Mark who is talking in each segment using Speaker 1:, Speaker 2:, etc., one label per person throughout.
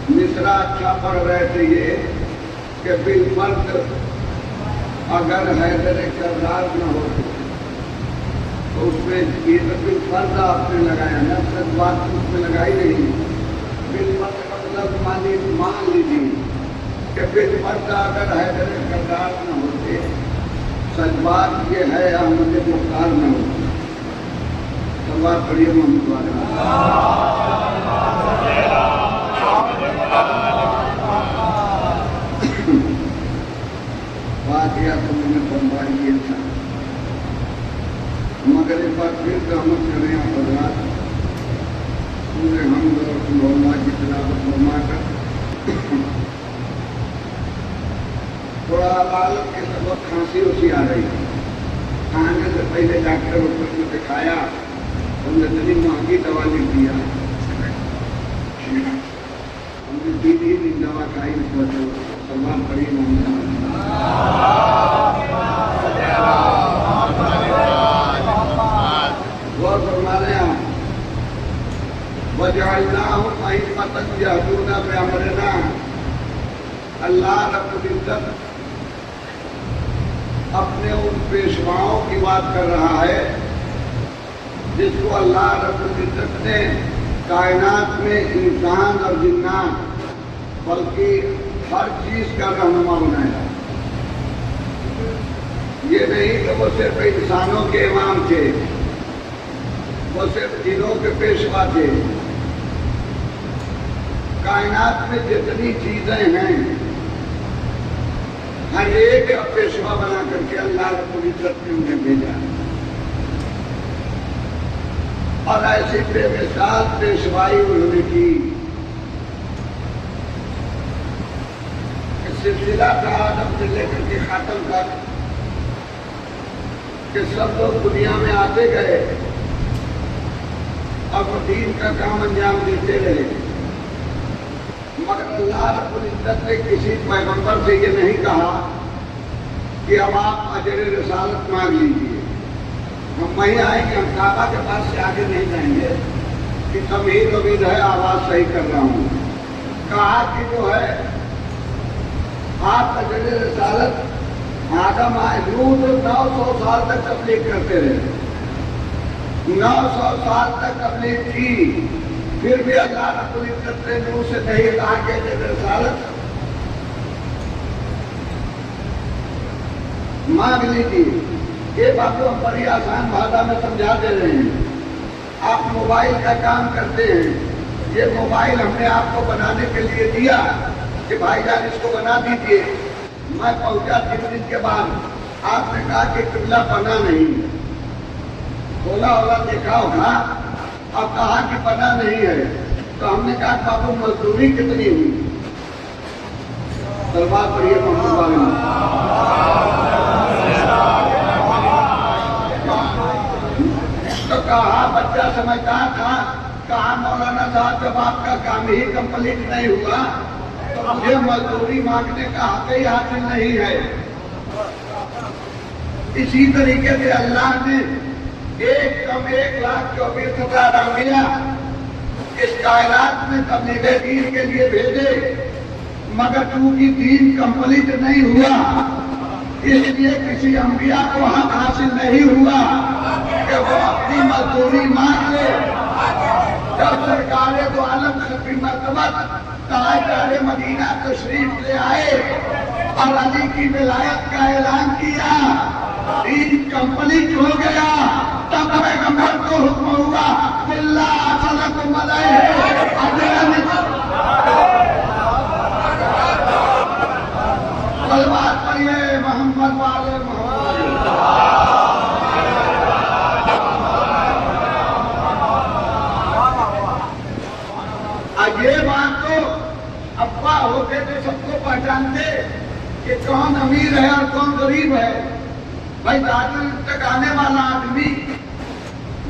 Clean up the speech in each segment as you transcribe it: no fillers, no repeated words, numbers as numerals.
Speaker 1: मिश्रा अच्छा पढ़ रहे थे ये कि बिलफर्द अगर हैदर करदार न हो तो उसमें ये तो बिलफर्द आपने लगाया ना, सच बात उसमें लगाई नहीं। बिलफर्द का मतलब मान लीजिए कि बिलफर्द अगर हैदर करदार न होते, सच बात ये है अहमद मुख्तार न होते। सलवार पढ़िए मोहम्मद वाले। बात या तो मैंने बनवाई ये था, मगर एक बार फिर सहमत करें आप हजरात, पूरे हम लोग की तिलावत फरमा कर थोड़ा अदालत के सबक खांसी उसी आ रही थी। खाने से पहले डॉक्टर ऊपर में दिखाया, हमने इतनी महंगी दवा लिख दिया, हमने दिन दवा खाई। सलमान पड़ी गौर फरमा रहे हैं, वजअलना अइम्मतन यहदूना बिअमरिना। अल्लाह रब्बुल इज्जत अपने उन पेशवाओं की बात कर रहा है जिसको अल्लाह रब्बुल इज्जत ने कायनात में इंसान और जिन्नात बल्कि हर चीज का रहनुमा बनाया। ये नहीं कि वो सिर्फ इंसानों के इमाम थे, वो सिर्फ जिनों के पेशवा थे। कायनात में जितनी चीजें हैं हर एक पेशवा बना करके अल्लाह रब्बुल इज्जत ने उन्हें भेजा और ऐसी बेमिसाल पेशवाई उन्होंने की। सिलसिला था आदम से लेकर के खातम तक कि सब लोग दुनिया में आते गए और वो दीन का काम अंजाम देते रहे, मगर अल्लाह रब्बुल इज्जत ने किसी पैगंबर से ये नहीं कहा कि अब आप अजर रिसालत मांग लीजिए, हम वहीं आएंगे, हम काबा के पास से आगे नहीं जाएंगे कि तमहीद उम्मीद है आवाज सही कर रहा हूँ। कहा कि जो है आप अजर रिसालत आदम आए नूह तो 900 साल तक तबलीग करते रहे, 900 साल तक तबलीग की, फिर भी अल्लाह रब्बुल इज्जत ने नूह से नहीं कहा कि अजर रिसालत मांग लीजिए। ये बातों हम बड़ी आसान भाषा में समझा दे रहे हैं। आप मोबाइल का काम करते हैं, ये मोबाइल हमने आपको बनाने के लिए दिया कि भाईजान इसको बना दीजिए। मैं पहुंचा 3 दिन के बाद, आपने कहा कि किबला बना नहीं, खोला होला देखा होगा, अब कहा कि बना नहीं है, तो हमने कहा बाबू मजदूरी कितनी हुई? सलवार पढ़िए मोहम्मद वाले तो कहा बच्चा समझदार था, कहा मौलाना साहब जब आपका काम ही कंप्लीट नहीं हुआ तो मुझे मजदूरी मांगने का हक ही हासिल नहीं है। इसी तरीके से अल्लाह ने 1,24,000 अंबिया इस कायनात में तबलीग दीन के लिए भेजे, मगर चूंकि दीन कंप्लीट नहीं हुआ इसलिए किसी अंबिया को हक हासिल नहीं हुआ कि वो अपनी मजदूरी मांग ले। जब सरकार दो आलम खतरी मरतबत ताजदार मदीना तशरीफ ले आए और अली की विलायत का ऐलान किया, दीन कंप्लीट हो गया, तब पैगंबर को हुक्म हुआ तलवार पढ़िए मोहम्मद वाले ये बात तो अफवाह होते तो सबको पहचानते कि कौन अमीर है और कौन गरीब है। भाई दार्जिलिंग तक आने वाला आदमी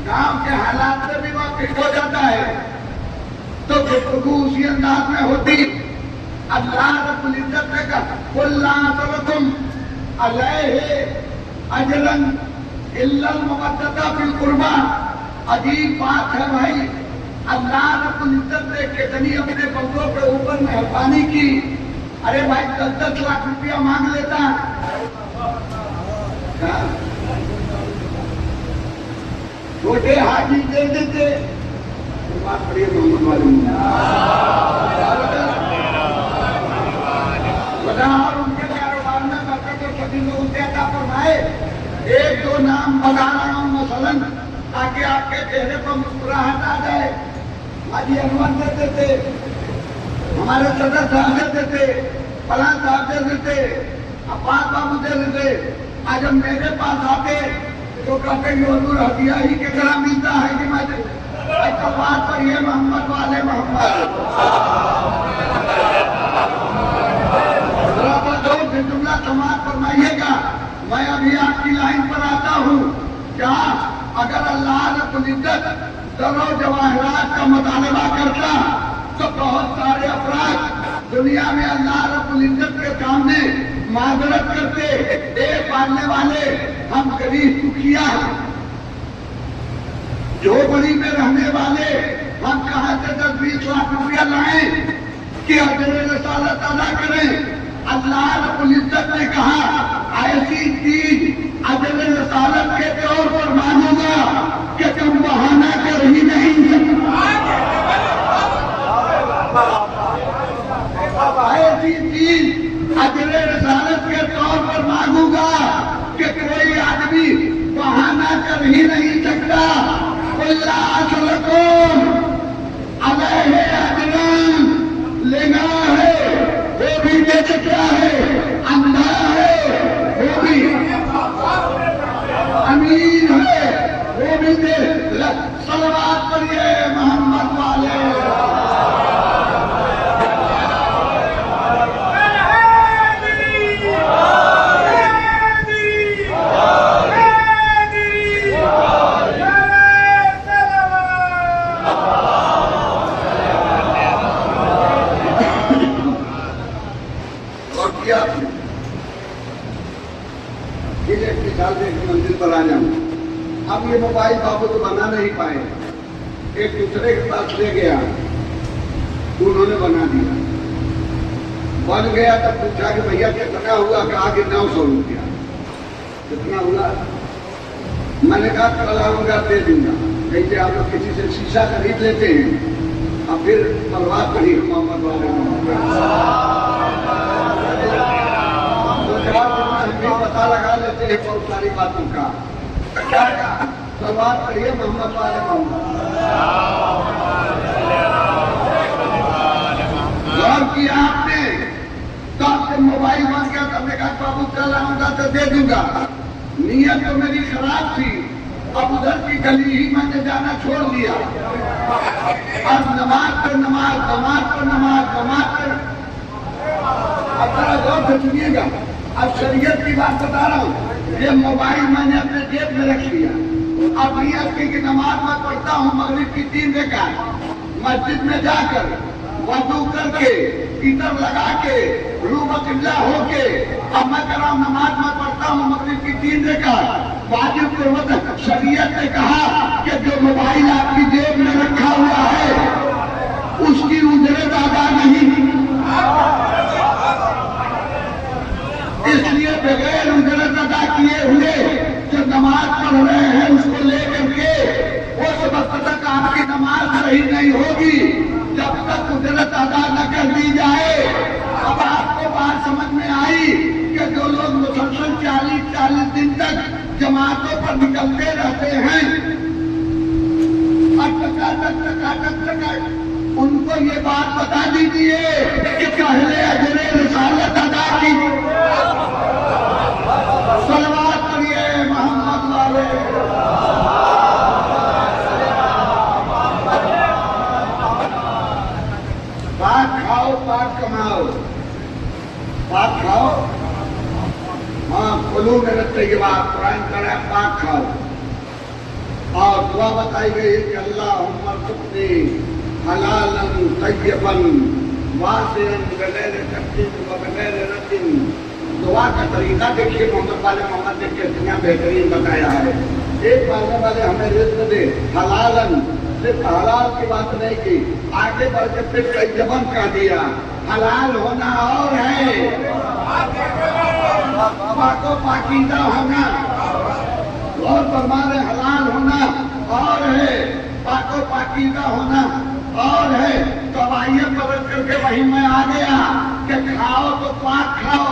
Speaker 1: गांव के हालात से भी वाकिफ हो जाता है, तो गुफ्तगू उसी अंदाज में होती। अल्लाह रब्बुल इज्जत ने कहा कुल ला असलकुम अलैहि अजरन इल्लल मवद्दता फिल कुर्बा। अजीब बात है भाई, अल्लाह रब्बुल इज्जत ने कितनी अपने बंदों के ऊपर मेहरबानी की। अरे भाई 10-10 लाख रुपया मांग लेता, छोटे हाजी दे देते। बात करिए मोहम्मद वाले और उनके कारोबार में बरकत और सभी लोग ज्यादा फरमाए। एक दो नाम बता रहा हूँ मसलन, ताकि आपके चेहरे पर मुस्कुराहट आ जाए। हाजी अनवर देते थे, हमारे सदर साहब देते थे, फलान साहब देते थे, अब्बास बाबू देते थे। आज जब मेरे पास आते तो कहते हुजूर हदिया ही के तरह मिलता है कि मैं अच्छा बात करिए मोहम्मद वाले मोहम्मद। जुमला समाज फरमाइएगा। मैं अभी आपकी लाइन पर आता हूँ। क्या अगर अल्लाह रब्बुल इज्जत दरो जवाहरात का मुतालबा करता तो बहुत सारे अफराद दुनिया में अल्लाह रब्बुल इज्जत के सामने माजरत करते, एक पालने वाले हम गरीब दुखिया हैं, झोपड़ी में रहने वाले हम कहां से 10-20 लाख रुपया लाएं कि अजर रसालत अदा करें। अल्लाह रब्बुल इज्जत ने कहा ऐसी चीज अजर रसालत के तौर पर मानूंगा कि तुम बहाना कर ही नहीं ऐसी चीज अजर रसालत के तौर पर मांगूंगा कि कोई आदमी बहाना कर ही नहीं सकता। लेना है वो भी दे सकता है, अंधा है वो भी, अमीर है वो भी दे। सलवात करिए मोहम्मद वाले। मंजिल पर आ जाऊं। अब ये मोबाइल बाबू तो बना नहीं पाए, एक दूसरे के पास ले गया, उन्होंने बना दिया। बन गया तब पूछा कि भैया कितना हुआ? कहा कि 900 रुपया। कितना हुआ? मैंने कहा कल आऊंगा दे दूंगा। जैसे आप लोग किसी से शीशा खरीद लेते हैं और फिर बर्बाद करी मोहम्मद वाले पता लगा लेते हैं बहुत सारी बातों का। क्या सलवात करिए मोहम्मद वाले मोहम्मद। गौर किया आपने? तो आपके मोबाइल बन गया, तब कहा बाबू कल आऊंगा तो दे दूंगा। नीयत तो मेरी खराब थी, अब उधर की गली ही मैंने जाना छोड़ दिया। अब नमाज पर नमाज, नमाज पर नमाज, नमाज पर। अब जरा गौर से सुनिएगा, अब शरीयत की बात बता रहा हूँ। ये मोबाइल मैंने अपने जेब में रख लिया। अब नियत की नमाज में पढ़ता हूँ मगरिब की 3 रकात, मस्जिद में जाकर वजू करके इतर लगा के रूह किबला होके अब मैं कह रहा हूँ नमाज में पढ़ता हूँ मगरिब की 3 रकात। वाजिब पूर्वक शरीयत ने कहा कि जो मोबाइल आपकी जेब में रखा हुआ है उसकी उजरत अदा नहीं, इसलिए बगैर उजरत अदा किए हुए जो नमाज पढ़ रहे हैं उसको लेकर के उस वक्त तक आपकी नमाज सही नहीं होगी जब तक उजरत अदा न कर दी जाए। अब आपको बात समझ में आई कि जो लोग मुसलसल 40-40 दिन तक जमातों पर निकलते रहते हैं उनको ये बात बता दीजिए कि पहले अजरे रिसालत अदा की। सलवात करिए मोहम्मद वाले। पाक खाओ पाक कमाओ, पाक खाओ। हाँ खुलू मेरे तैयबात कुरान करा पाक खाओ। और दुआ बताई गई कि अल्लाहुम्मा रज़ुक़नी हलालन तय्यबन वासिअन बगैर तकलीफ व बगैर रद्दिन। दुआ का तरीका देखिए मोहम्मद वाले मोहम्मद ने कितना बेहतरीन बताया है। एक मांगने वाले हमें रिज़्क़ दे हलालन, सिर्फ हलाल की बात नहीं की, आगे बढ़ के फिर कई जबन कह दिया हलाल होना और है, पाको पाकीदा होना और फरमाने हलाल होना और है, पाको पाकीदा होना और है। तो अब आइए बदल करके वही मैं आ गया कि खाओ तो पाक खाओ,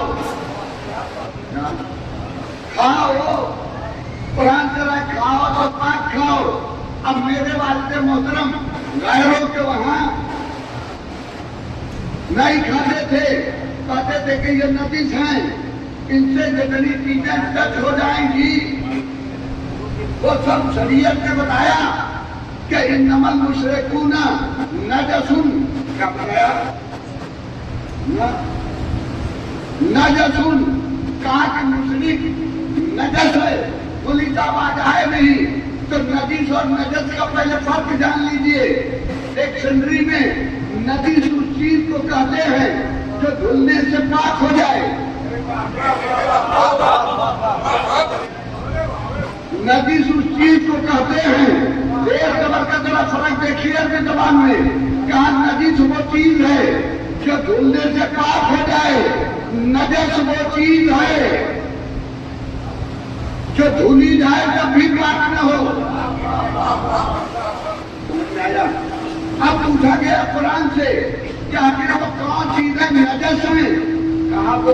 Speaker 1: खाओ कुरान चला, खाओ तो पाक खाओ। अब मेरे वालिद मोहतरम गैरों के वहां नहीं खाते थे, कहते थे कि ये नतीज हैं, इनसे जितनी चीजें टच हो जाएंगी वो सब शरीयत ने बताया कि इन्नमल मुशरिकूना नजसुन, क्या बताया? नजसुन, कहा कि मुशरिक नजस है, पुलिसा बात है नहीं। तो नजीस और नजस का पहले फर्क जान लीजिए। डिक्शनरी में नजीस उस चीज को कहते हैं जो धुलने से पाक हो जाए, नजीस उस चीज को कहते हैं। एक नंबर का जरा फर्क देखिए अपने जबान में, कहा नजीस वो चीज है जो धुलने से पाक हो जाए, नजस वो चीज है जो धुली जाए जब भी पाक न हो। समझ में आया? अब पूछा गया कुरान से कि आखिर वो कौन चीजें नजस में? कहा वो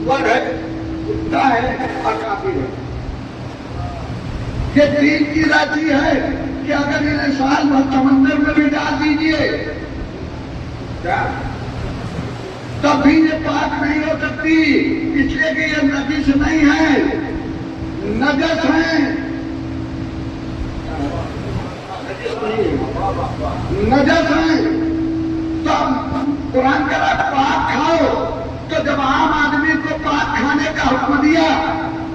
Speaker 1: वर है, कुत्ता है और काफिर है। ये तीन की राशि है कि अगर इन्हें साल भर समंदर में भी डाल दीजिए क्या तब भी ये पाक नहीं हो सकती, इसलिए कि ये नजीस नहीं है, नजस है, नजस है। तो कुरान कह रहा पाक खाओ, तो जब आम आदमी को पाक खाने का हुक्म दिया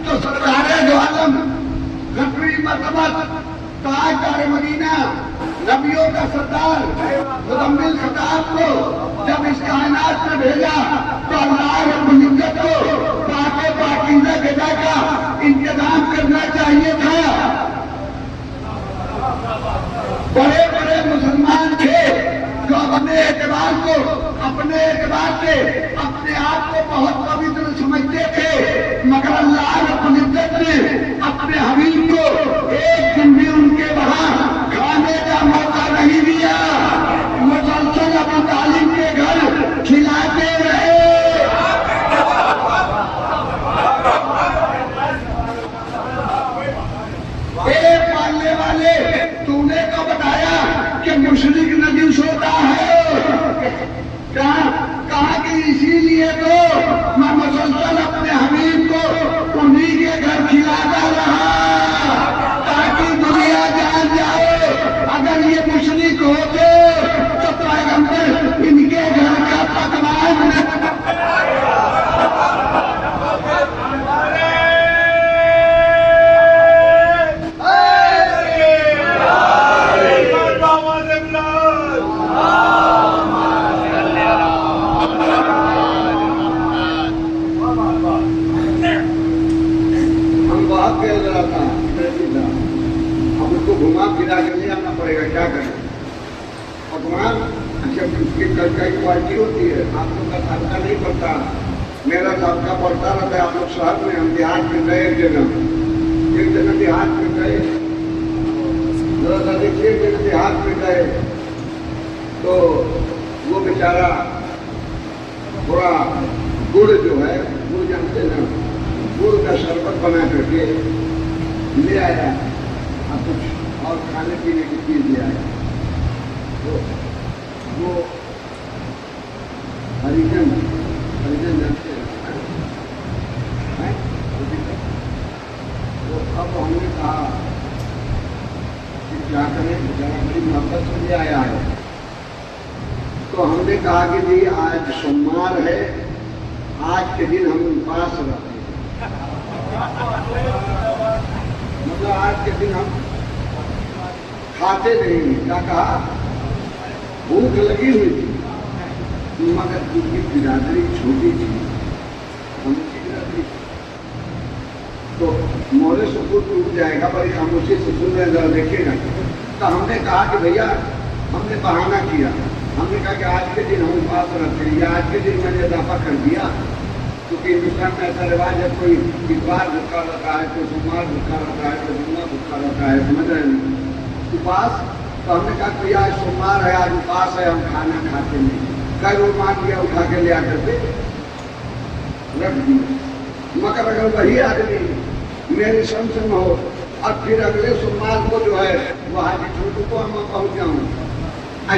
Speaker 1: तो सरकारे दो आलम लकड़ी मरतबत ताजदार मदीना नबियों का सरदार मुदम्मिल खिताब को जब इस कायनात में भेजा तो अल्लाह रब्बुल इज्जत को पाके पाकीज़ा ग़िज़ा का इंतजाम करना चाहिए था। बड़े बड़े मुसलमान थे जो अपने एतबार से अपने आप को बहुत पवित्र समझते थे, मगर अल्लाह रब्बुल इज्जत ने अपने हबीब को एक दिन भी उनके वहां खाने का मौका नहीं दिया, मुसलसल अबू तालिब के घर खिलाते रहे। एक मानने वाले तूने तो बताया कि मुशरिक नजीस होता है, कहा कि इसीलिए तो मैं मुसलसल अपने हबीब को उन्हीं के घर खिलाता रहा ताकि दुनिया जान जाए अगर ये मुशरिक होते तो पैगंबर इनके घर का पकवान घुमा फिरा के ले आना पड़ेगा, क्या करें? पकवान जब उसकी कई क्वालिटी होती है, आप लोग का सबका नहीं पड़ता, मेरा सबका पड़ता रहता है। आप लोग शहर में, हम देहात में गए, एक जगह देहात में गए, देखिए एक जगह देहात में गए तो वो बेचारा थोड़ा गुड़ जो है, गुड़ जानते ना, गुड़ का शरबत बना करके ले आया और कुछ और खाने पीने की चीज ले आया। तो वो हरिजन जानते हैं। तो अब हमने कहा कि क्या करें, बेचारा बड़ी मोहब्बत से ले आया है। तो हमने कहा कि जी आज सोमवार है, आज के दिन हम उपास रखते हैं, मतलब आज के दिन हम खाते नहीं। क्या कहा? भूख लगी हुई थी, मगर उनकी बिरादरी छोटी थी, उनकी बिरादरी तो मोरे सुकून टूट जाएगा, बड़ी खामोशी से सुन रहे, जरा देखिएगा। तो हमने कहा कि भैया हमने बहाना किया, हमने कहा कि आज के दिन हम उपवास रखते हैं, या आज के दिन मैंने इजाफा कर दिया, क्योंकि हिंदुस्तान में ऐसा रिवाज है, कोई इतवार भूखा रहता है, कोई सोमवार भूखा रहता है, कोई जुम्मा भूखा रहता है, समझ रहे हैं उपवास। तो हमने कहा भैया आज सोमवार है, आज उपवास है, हम खाना खाते नहीं। कई रोज मान लिया, उठा के ले आकर के रख दिया। मगर अगर वही आदमी मेरे संग हो और फिर अगले सोमवार को जो है वो हाजी छोटू को हम पहुँच जाऊँ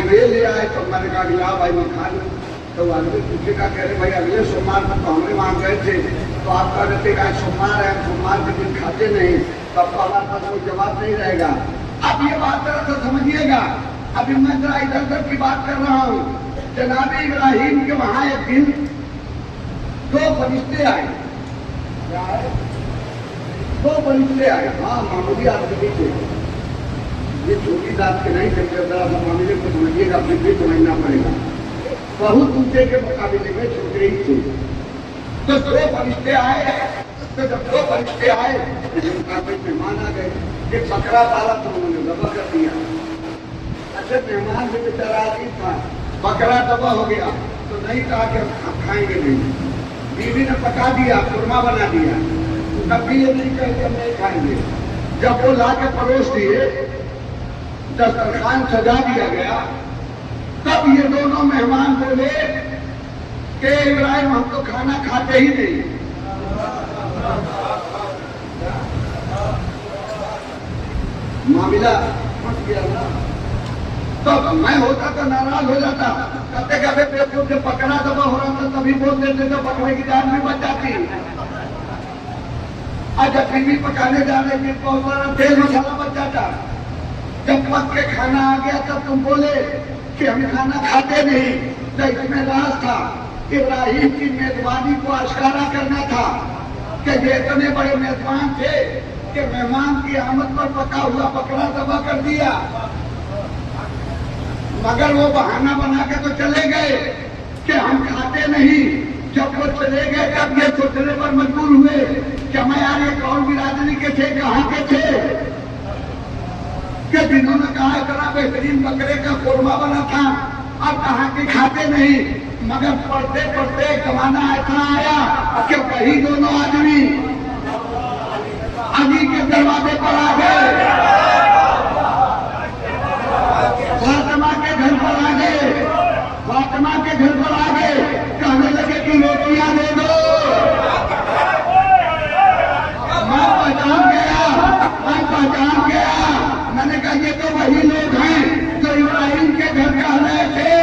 Speaker 1: ये ले आए, तो मैंने कहा कि लाओ भाई मैं खा लूँ। तो आदमी पूछेगा, कह रहे भाई अगले सोमवार को तो हमने वहाँ गए थे, तो आप कह रहे थे कि सोमवार है, सोमवार के दिन खाते नहीं, तो आपको हमारे पास कोई जवाब नहीं रहेगा। अब ये बात तरह से समझिएगा, अभी मैं जरा इधर उधर की बात कर रहा हूँ। जनाब इब्राहिम के वहाँ एक दिन दो फरिश्ते आए, दो फरिश्ते आए, हाँ मामूली आदमी थे, ये छोटी बात के नहीं थे, जरा सा मामले को समझिएगा, फिर भी समझना पड़ेगा, बहुत ऊंचे के मुकाबले में छोटे ही थे। तो दो फरिश्ते आए, तो जब दो फरिश्ते आए उनका कोई मेहमान आ गए, एक बकरा पाला तो उन्होंने दबा कर दिया। अच्छा मेहमान भी बेचारा आदमी था, बकरा दबा हो गया तो नहीं कहा कि हम खाएंगे नहीं, बीवी ने पका दिया, खुरमा बना दिया, तब भी ये नहीं कहे कि हम नहीं खाएंगे। जब वो ला के परोस दिए, दस्तरखान सजा दिया गया, तब ये दोनों मेहमान बोले कि इब्राहिम हम तो खाना खाते ही नहीं। मामला फंस गया ना। तो मैं होता तो नाराज हो जाता, कहते कहते बेवकूफ जब पकड़ा दबा हो रहा था तभी बोल देते तो पकड़े की जान भी बच जाती। आज जब फिर भी पकाने जा रहे थे बहुत सारा तेल मसाला बच जाता। जब पक के खाना आ गया तब तुम बोले कि हम खाना खाते नहीं, तो इसमें राज था। इब्राहिम की मेजबानी को आश्कारा करना था कि ये इतने बड़े मेजबान थे कि मेहमान की आमद पर पका हुआ बकरा दबा कर दिया। मगर वो बहाना बना के तो चले गए कि हम खाते नहीं। जब वो चले गए तब ये सोचने पर मजबूर हुए कि मैं यार ये कौन बिरादरी के थे, कहाँ के थे कि जिन्होंने कहा इतना बेहतरीन बकरे का कोरमा बना था, अब कहाँ के खाते नहीं। मगर पढ़ते पढ़ते जमाना ऐसा आया कि वही दोनों आदमी अली के दरवाजे पर आ गए, फातिमा के घर पर आ गए, फातिमा के घर पर आ गए, कहने लगे कि रोटियां दे दो। मैं पहचान गया, मैंने कहा ये तो वही लोग हैं जो इब्राहिम के घर कह रहे थे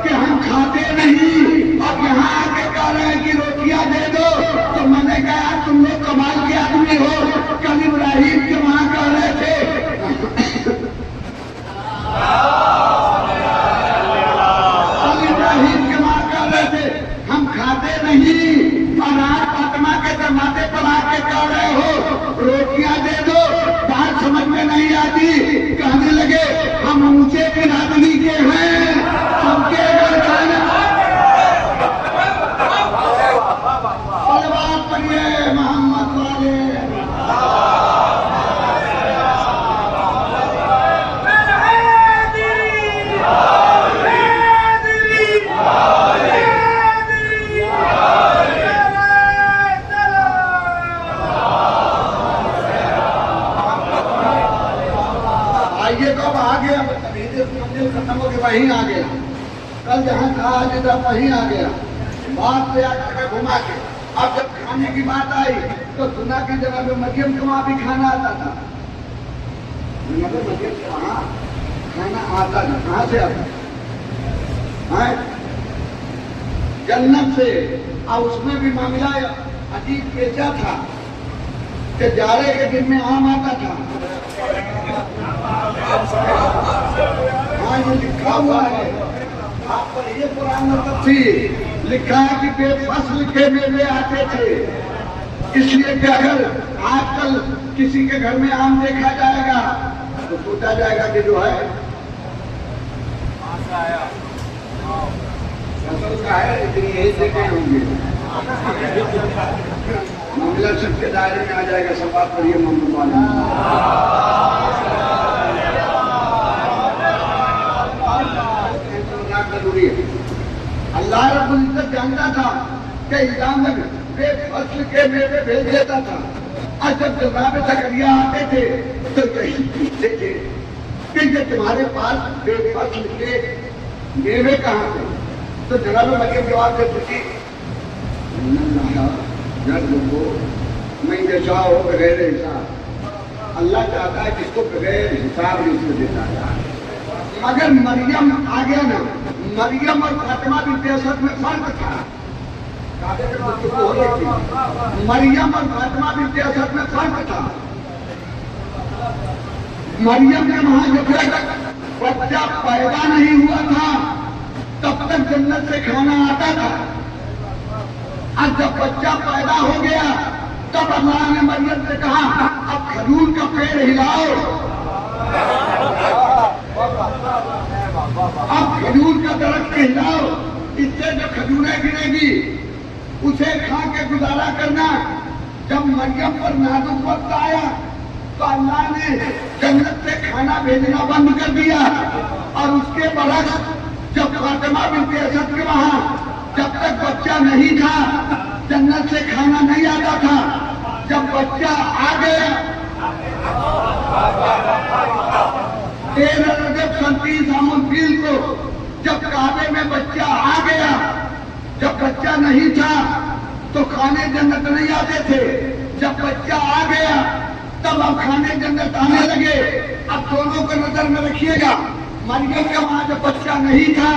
Speaker 1: कि हम खाते नहीं, अब यहाँ आके कह रहे हैं कि रोटियां दे दो। तो मैंने कहा तुम लोग कमाल के आदमी हो, कल इब्राहिम के वहां कह रहे थे हम खाते नहीं, और आज फातिमा के दरवाजे पर आके कह रहे हो रोटियां दे दो। बात समझ में नहीं आती। कहने लगे हम ऊंचे बिरादरी के हैं, सबके घर खाना सलवार पढ़िए मोहम्मद वाले। खत्म हो के वहीं आ गया, कल जहाँ था आज इधर वहीं आ गया, बात से आकर के घुमा के। अब जब खाने की बात आई तो सुना कि जनाब मरियम के वहाँ भी खाना आता था। मतलब मरियम के वहाँ खाना आता था, कहाँ से आता है? जन्नत से। और उसमें भी मामला अजीब पेचा था कि जाड़े के दिन में आम आता था। हाँ ये लिखा हुआ है आप पर, ये पुराना तफसीर लिखा है कि बेफसल के मेवे आते थे। इसलिए कि अगर आजकल किसी के घर में आम देखा जाएगा तो सोचा जाएगा कि जो है फसल का है, लेकिन यही देखे होंगे। मामला सबके दायरे में आ जाएगा। सब बात करिए मोहम्मद वाले। अल्लाह रब्बुल इज्जत जानता था कि ईरान में बेफसल के मेवे भेज देता था। और जब जनाब ज़करिया आते थे तो यही पूछते थे कि ये तुम्हारे पास बेफसल के मेवे कहाँ थे? तो जनाब मरियम जवाब देती थी, मैं जैसा हो बगैर हिसाब, अल्लाह चाहता है जिसको बगैर हिसाब रिस्क देता है। मगर मरियम आ गया ना, मरियम और फातिमा बिन्त असद में फर्क था। मरियम और फातिमा बिन्त असद में फर्क था। मरियम के वहां जब तक बच्चा पैदा नहीं हुआ था तब तक जन्नत से खाना आता था। और जब बच्चा पैदा हो गया तब अल्लाह ने मरियम से कहा, अब खजूर का पेड़ हिलाओ, अब खजूर का दरख्त हिलाओ, इससे जो खजूरें गिरेगी उसे खा के गुजारा करना। जब मरियम पर नाजुक वक्त आया तो अल्लाह ने जन्नत से खाना भेजना बंद कर दिया। और उसके बरक्स जब फातिमा बिन्त असद के वहां जब तक बच्चा नहीं था जन्नत से खाना नहीं आता था। जब बच्चा आ गया 13 रजब सन 30 को जब काबे में बच्चा आ गया, जब बच्चा नहीं था तो खाने जन्नत नहीं आते थे। जब बच्चा आ गया तब अब खाने जन्नत आने लगे। अब दोनों को नजर में रखिएगा, मरियम के वहां जब बच्चा नहीं था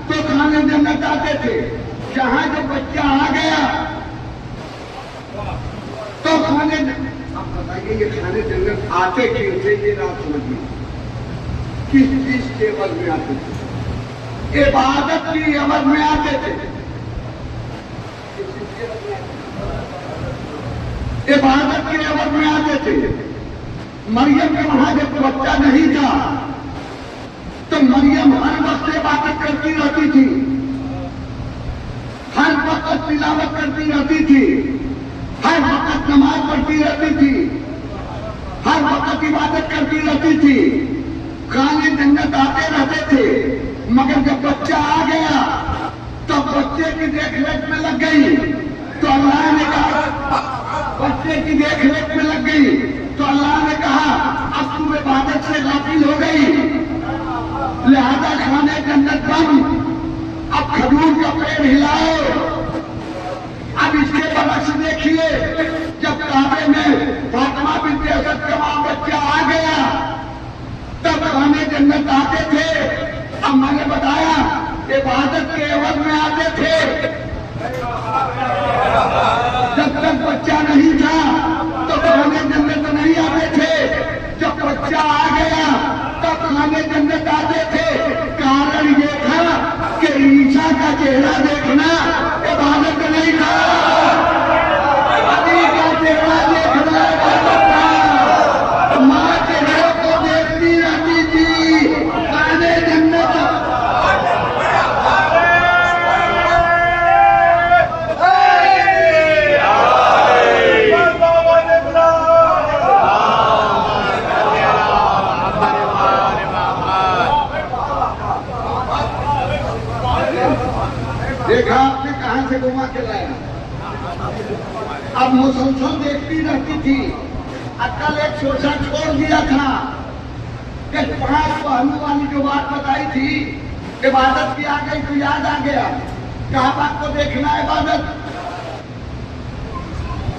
Speaker 1: तो खाने जन्नत आते थे। जहां जब बच्चा आ गया तो खाने, अब बताइए ये खाने जन्नत आते क्यों थे? ये रात समझिए किस चीज के एवज में आते थे? इबादत की एवज में आते थे। इबादत के एवज में आते थे। मरियम के वहां जब बच्चा नहीं था तो मरियम हर वक्त इबादत करती रहती थी, हर वक्त तिलावत करती रहती थी, हर वक्त नमाज पढ़ती रहती थी, हर वक्त इबादत करती रहती थी, खाने जन्नत आते रहते थे। मगर जब बच्चा आ गया तो बच्चे की देखरेख में लग गई तो अल्लाह ने कहा, बच्चे की देखरेख में लग गई तो अल्लाह ने कहा अब तुम इबादत से गाफिल हो गई, लिहाजा खाने जन्नत बंद, अब खजूर का पेड़ हिलाओ। अब इसके बरक्स देखिए, जब काबे में फातिमा बिन्त असद के वहां बच्चा आ गया तब खाने जन्नत आते थे। अब मैंने बताया इबादत के एवज में आते थे। जब तक बच्चा नहीं था तो खाने जन्नत नहीं आते थे। जब बच्चा आ गया तब खाने जन्नत आते थे। कारण ये था कि ईसा का चेहरा देखना इबादत नहीं था, अली का चेहरा देखना इबादत था। माँ चेहरे को देखती रहती थी, खाने जन्नत। देखा आपने कहां से घुमा के लाया। अब मुसलसल देखती रहती थी। अक्ल एक सोचा छोड़ दिया था कि 5 पहलू वाली जो बात बताई थी, इबादत की आ गई तो याद आ गया। काबा को देखना इबादत,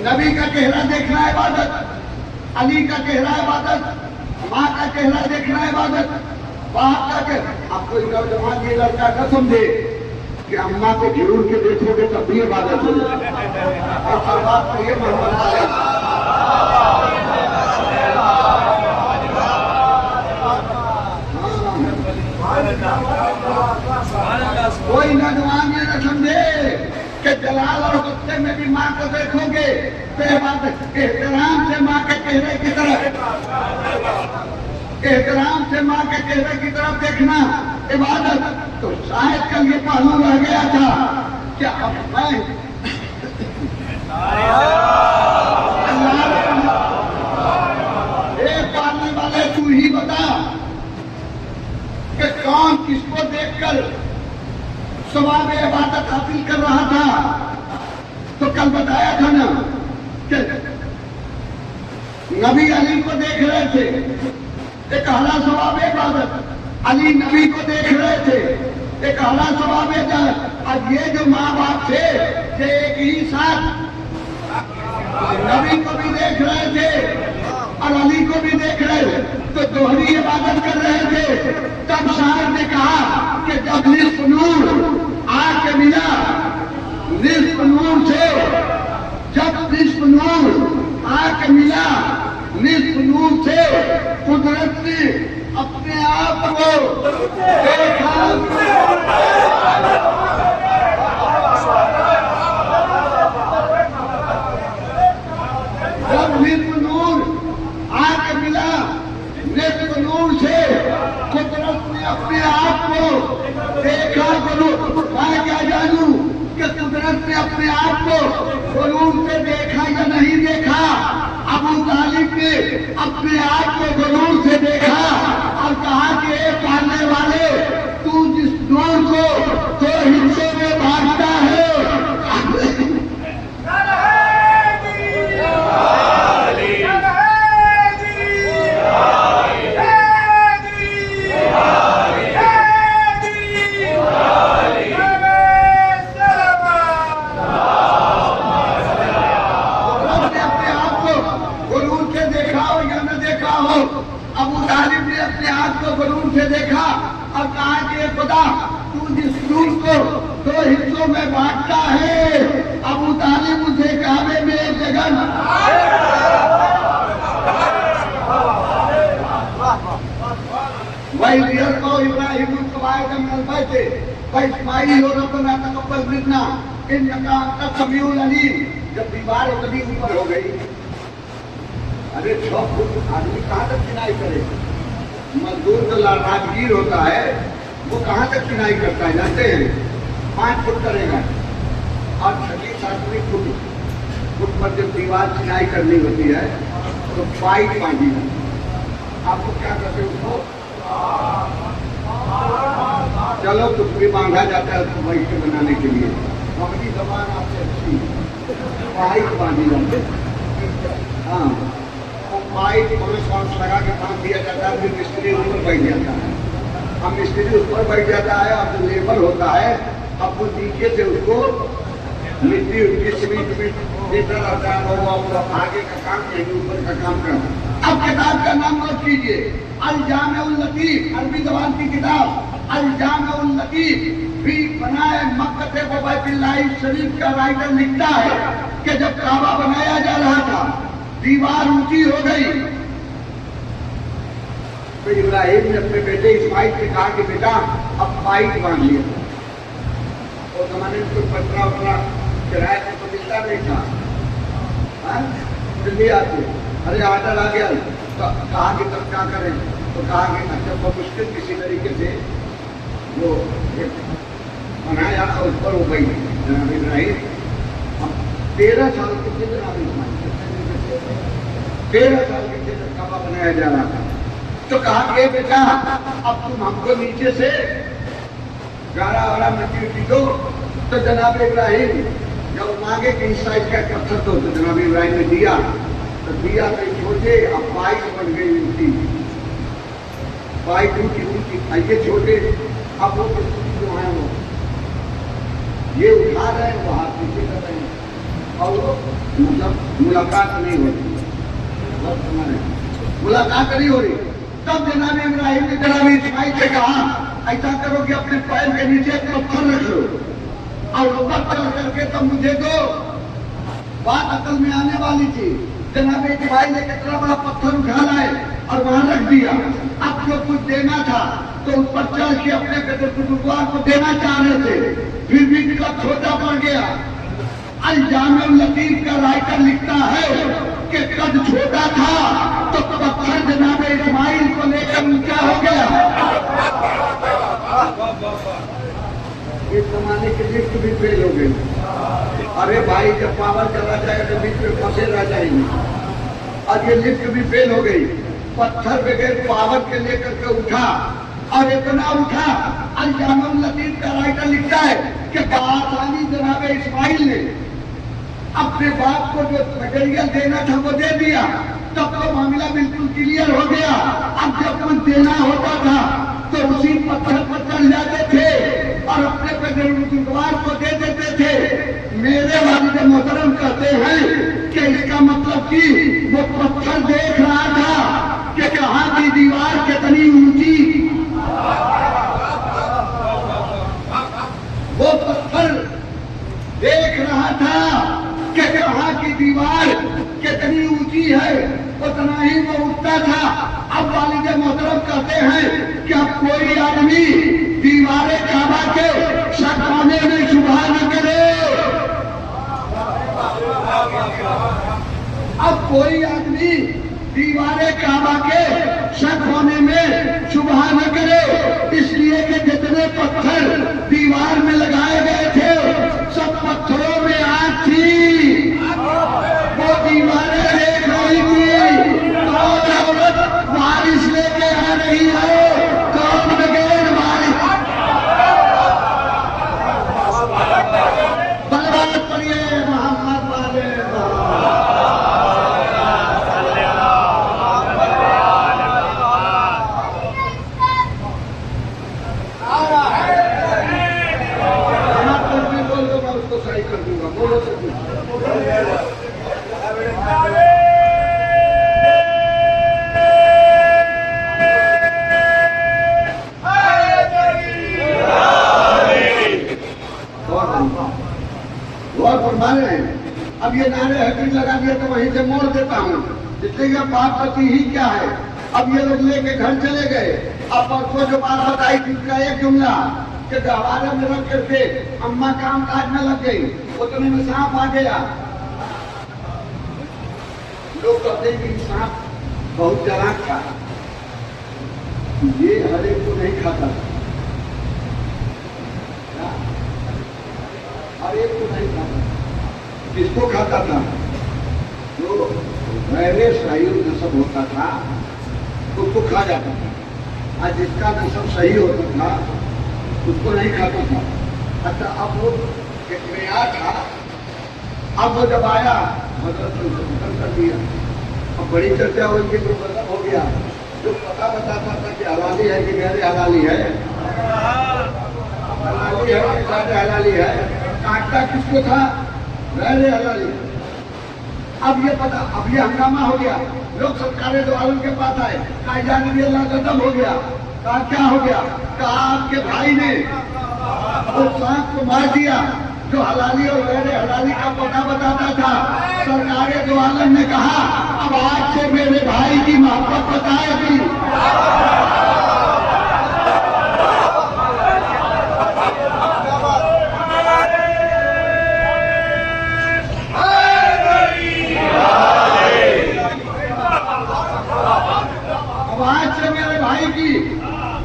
Speaker 1: नबी का चेहरा देखना इबादत, अली का चेहरा इबादत, माँ का चेहरा देखना इबादत, बाप का चेहरा। अब कोई नौजवान ये लड़का न समझे कि अम्मा को घूर के देखोगे तब भी इबादत हो। और बात तो ये कोई नौजवान ये न समझे कि जलाल और गुस्से में भी माँ को देखोगे तो इबादत। एहतराम से माँ के चेहरे की तरफ, एहतराम से माँ के चेहरे की तरफ देखना इबादत। तो शायद कल ये पहलू रह गया था कि अब मैं पालने वाले तू ही बता कि कौन किसको देखकर सवाब इबादत हासिल कर रहा था। तो कल बताया था ना कि नबी अली को देख रहे थे, एक हला सवाब इबादत, अली नबी को देख रहे थे, एक हला सवाब इबादत। अब ये जो माँ बाप थे जो एक ही साथ नबी को भी देख रहे थे और अली को भी देख रहे थे, तो दोहरी इबादत कर रहे थे। तब शायर ने कहा कि जब निस्फ नूर आके मिला, निस्फ नूर से जब निस्फ नूर आके मिला, निस्फ नूर से कुदरत ने अपने आप को देखा। जब निस्फ नूर आके मिला, निस्फ नूर से कुदरत ने अपने आप को देखा। मैं क्या जानूं कि कुदरत ने अपने आप को गुरूर से देखा या नहीं देखा। अबू तालिब ने अपने आप को गुरूर से देखा और कहा कि पालने वाले, तू जिस नूर को दो हिस्सों में बांटता है, से देखा और कहा कि खुदा, तू जिस नूर को दो हिस्सों में बांटता है, अबू तालिब उसे काबे में एक जगह वही दियर को इब्राहिम थे भाई इस्माइल और रब्बना तक़ब्बल मिन्ना इन्नका अंतस समीउल अलीम। जब दीवार उतनी ऊपर हो गई, अरे 6 फुट आदमी कहाँ तक चिनाई करेगा? मजदूर जो राजगीर होता है वो कहाँ तक चिनाई करता है जानते हैं? 5 फुट करेगा और 6-7 फुट पर जब दीवार चिनाई करनी होती है तो पाइप बांधी है। आपको क्या करते हैं उसको? चलो कुछ भी बांधा जाता है उसको वही के बनाने के लिए। अपनी जबान आपसे अच्छी पाइप बांधी जाती है। हाँ, पाइप 5 लगा के काम दिया जाता है, फिर मिस्त्री ऊपर बैठ जाता है। अब मिस्त्री ऊपर बैठ जाता है और जो लेबर होता है अब वो नीचे से उसको मिट्टी सीमेंट देता रहता है और वो आगे का काम यही ऊपर का काम करता है। अब किताब का नाम नोट कीजिए, अल जामिउल लतीफ, अरबी ज़बान की किताब अल जामिउल लतीफ भी बनाए मक्का व बैतुल्लाह शरीफ का राइटर लिखता है कि जब काबा बनाया जा रहा था, दीवार ऊंची हो गई, तो इब्राहिम ने अपने बेटे इस्माइल से कहा कि बेटा अब पाइप बांध लिया। और जमाने में कोई पत्रा उतरा किराए से तो मिलता नहीं था, दिल्ली आते अरे आर्डर आ गया, तो कहा कि तब क्या करें? तो कहा कि अच्छा बहुत मुश्किल किसी तरीके से वो बनाया और उस पर हो गई जनाब इब्राहिम। 13 साल के थे जनाब इस्माइल, 13 साल के थे जब काबा बनाया जा रहा था। तो कहा कि बेटा अब तुम हमको नीचे से गारा वाला मिट्टी दो। तो जनाब इब्राहिम जब मांगे कि इस साइज का पत्थर दो, तो जनाब इब्राहिम ने दिया, तो दिया तो छोटे, अब पाइप बन गई उनकी, पाइप उनकी ये छोटे। अब वो जो है वो ये उठा रहे हैं, वो हाथ नीचे कर रहे हैं और वो मतलब मुलाकात नहीं होती, मुलाकात नहीं हो रही। तब जनाब इब्राहिम ने जनाब इस्माइल से कहा ऐसा करो कि अपने पैर के नीचे एक पत्थर रख लो और पत्थर करके तब मुझे दो। बात अकल में आने वाली थी। जनाब इस्माइल ने कितना बड़ा पत्थर उठा लाए और वहां रख दिया। अब जो कुछ देना था तो उस पर चढ़ के अपने बेटे बुजुर्गवार को देना चाह रहे थे, फिर भी कद छोटा पड़ गया। अल जामिउल लतीफ का राइटर लिखता है कि कद छोटा था तो पत्थर जनाब इस्माइल को लेकर ऊंचा हो गया। इस जमाने की लिफ्ट भी फेल हो गई। अरे भाई जब पावर चला जाएगा तो बीच में फंसे रह जाएंगे, और ये लिफ्ट भी फेल हो गई। पत्थर बगैर पावर के लेकर के उठा और इतना उठा। अल-जामुल लतीफ का राइटर लिखता है कि बासानी जनाब इस्माइल ने अपने बाप को जो मटेरियल देना था वो दे दिया, तब तो मामला बिल्कुल क्लियर हो गया। अब जब कुछ देना होता था तो उसी पत्थर पर चढ़ जाते थे और अपने पे जरूरतमंद को दे देते थे। मेरे वालिद मोहतरम कहते हैं कि इसका मतलब कि वो पत्थर देख रहा था कि कहाँ की दीवार कितनी ऊंची, वो पत्थर देख रहा था कि कहाँ की दीवार कितनी ऊंची है, उतना ही वो उठता था। अब वालिद मोहतरम कहते हैं कि अब कोई आदमी दीवारे काबा के शक होने में शुबहा न करे। अब कोई आदमी दीवारे काबा के शक होने में शुबहा न करे, इसलिए कि जितने पत्थर दीवार में लगाए गए थे सब पत्थरों में आग थी। वो दीवारें देख रही थी, कौन औरत बारिश लेके आ रही है, कौन बगैर बारिश। बर्बाद करिए मोहम्मद वाले। बोल दो, मैं उसको सही कर दूंगा। बोलो सब अब ये नारे हकीम लगा दिया तो वहीं से मोड़ देता हूँ, इसलिए बात बची ही क्या है। अब ये लोग लेके घर चले गए। अब परसों जो बात बताई थी उसका एक जुमला कि गहवारे में रख करके अम्मा काम काज में लग गई, उतने में सांप आ गया। लोग कहते हैं कि सांप बहुत चालाक था, ये हर एक को नहीं खाता था, हर एक को नहीं खाता। किसको खाता था? जो गहरे शाही नसब होता था उसको खा जाता था, और जिसका नसब सही होता था उसको नहीं खाता था। अच्छा, अब वो एक नया था, अब वो जब आया मतलब खत्म कर दिया। अब बड़ी चर्चा हुई कि जो मतलब हो गया, जो पता बताता था कि हलाली है कि गैर हलाली है, हलाली है कि गैर हलाली है, काटता किसको था? गैर हलाली। अब ये पता, अब ये हंगामा हो गया। लोग सरकारें दो आलम के पास आए, कहा जाने अल्लाह खत्म हो गया। कहा क्या हो गया? कहा आपके भाई ने वो सांप को मार दिया जो हलाली और गैर हलाली का पता बताता था। सरकारें दो आलम ने कहा अब आज से मेरे भाई की मोहब्बत बताएगी।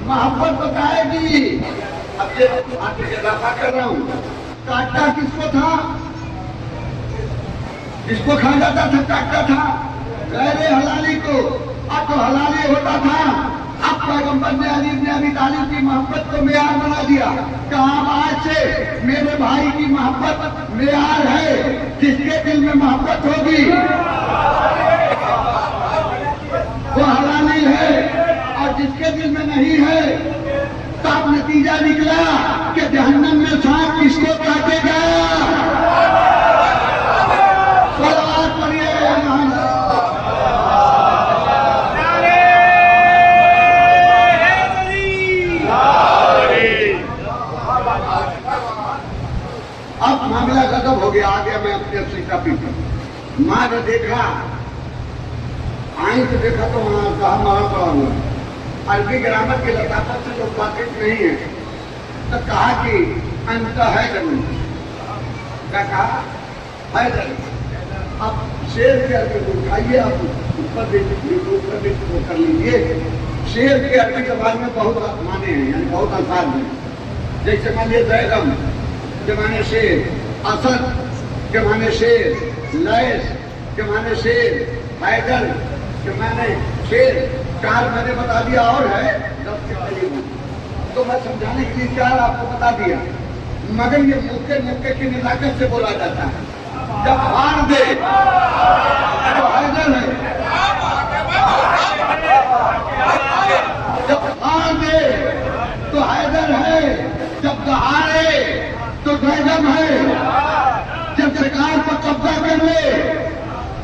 Speaker 1: मोहब्बत बताएगी। अब ये इजाफा कर रहा हूँ, काटता किसको था? किसको खा जाता था? काटता था गैर हलाली को। अब तो हलाली होता था। अब पैगंबर ने अली इब्न अबी तालिब की मोहब्बत को मेयार बना दिया। कहा आज से मेरे भाई की मोहब्बत मेयार है, जिसके दिल में मोहब्बत होगी वो हलाली है, और जिसके दिल में नहीं है तब नतीजा निकला कि जहन्नम में सांप किसको काटेगा। सलावत पढ़िए। अब मामला गजब हो गया। आ गया मैं अपने सीता पीछे। माँ ने देखा, आई से देखा तो वहां कहा मारा पड़ा हुआ। अरबी ग्रामर की लताफत से लोग वाकिफ नहीं है, तो कहा कि अंत है जरूर। क्या कहा? है जरूर। अब शेर के अरबी को उठाइए, आप ऊपर ऊपर कर लीजिए। शेर के अरबी जबान में बहुत माने हैं, यानी बहुत अल्फाज हैं। जैसे मान लिया बैगम के माने शेर, असद के माने शेर, लैस के माने शेर, हैदर के माने शेर। 4 मैंने बता दिया और है 10 के करीब। तो मैं समझाने के लिए क्या आपको बता दिया, मगर ये मौके मौके की नजाकत से बोला जाता है। जब हार दे तो हैदर है, जब हार दे तो हैदर है, जब दहाड़े तो बैगम है, जब शिकार पर कब्जा कर ले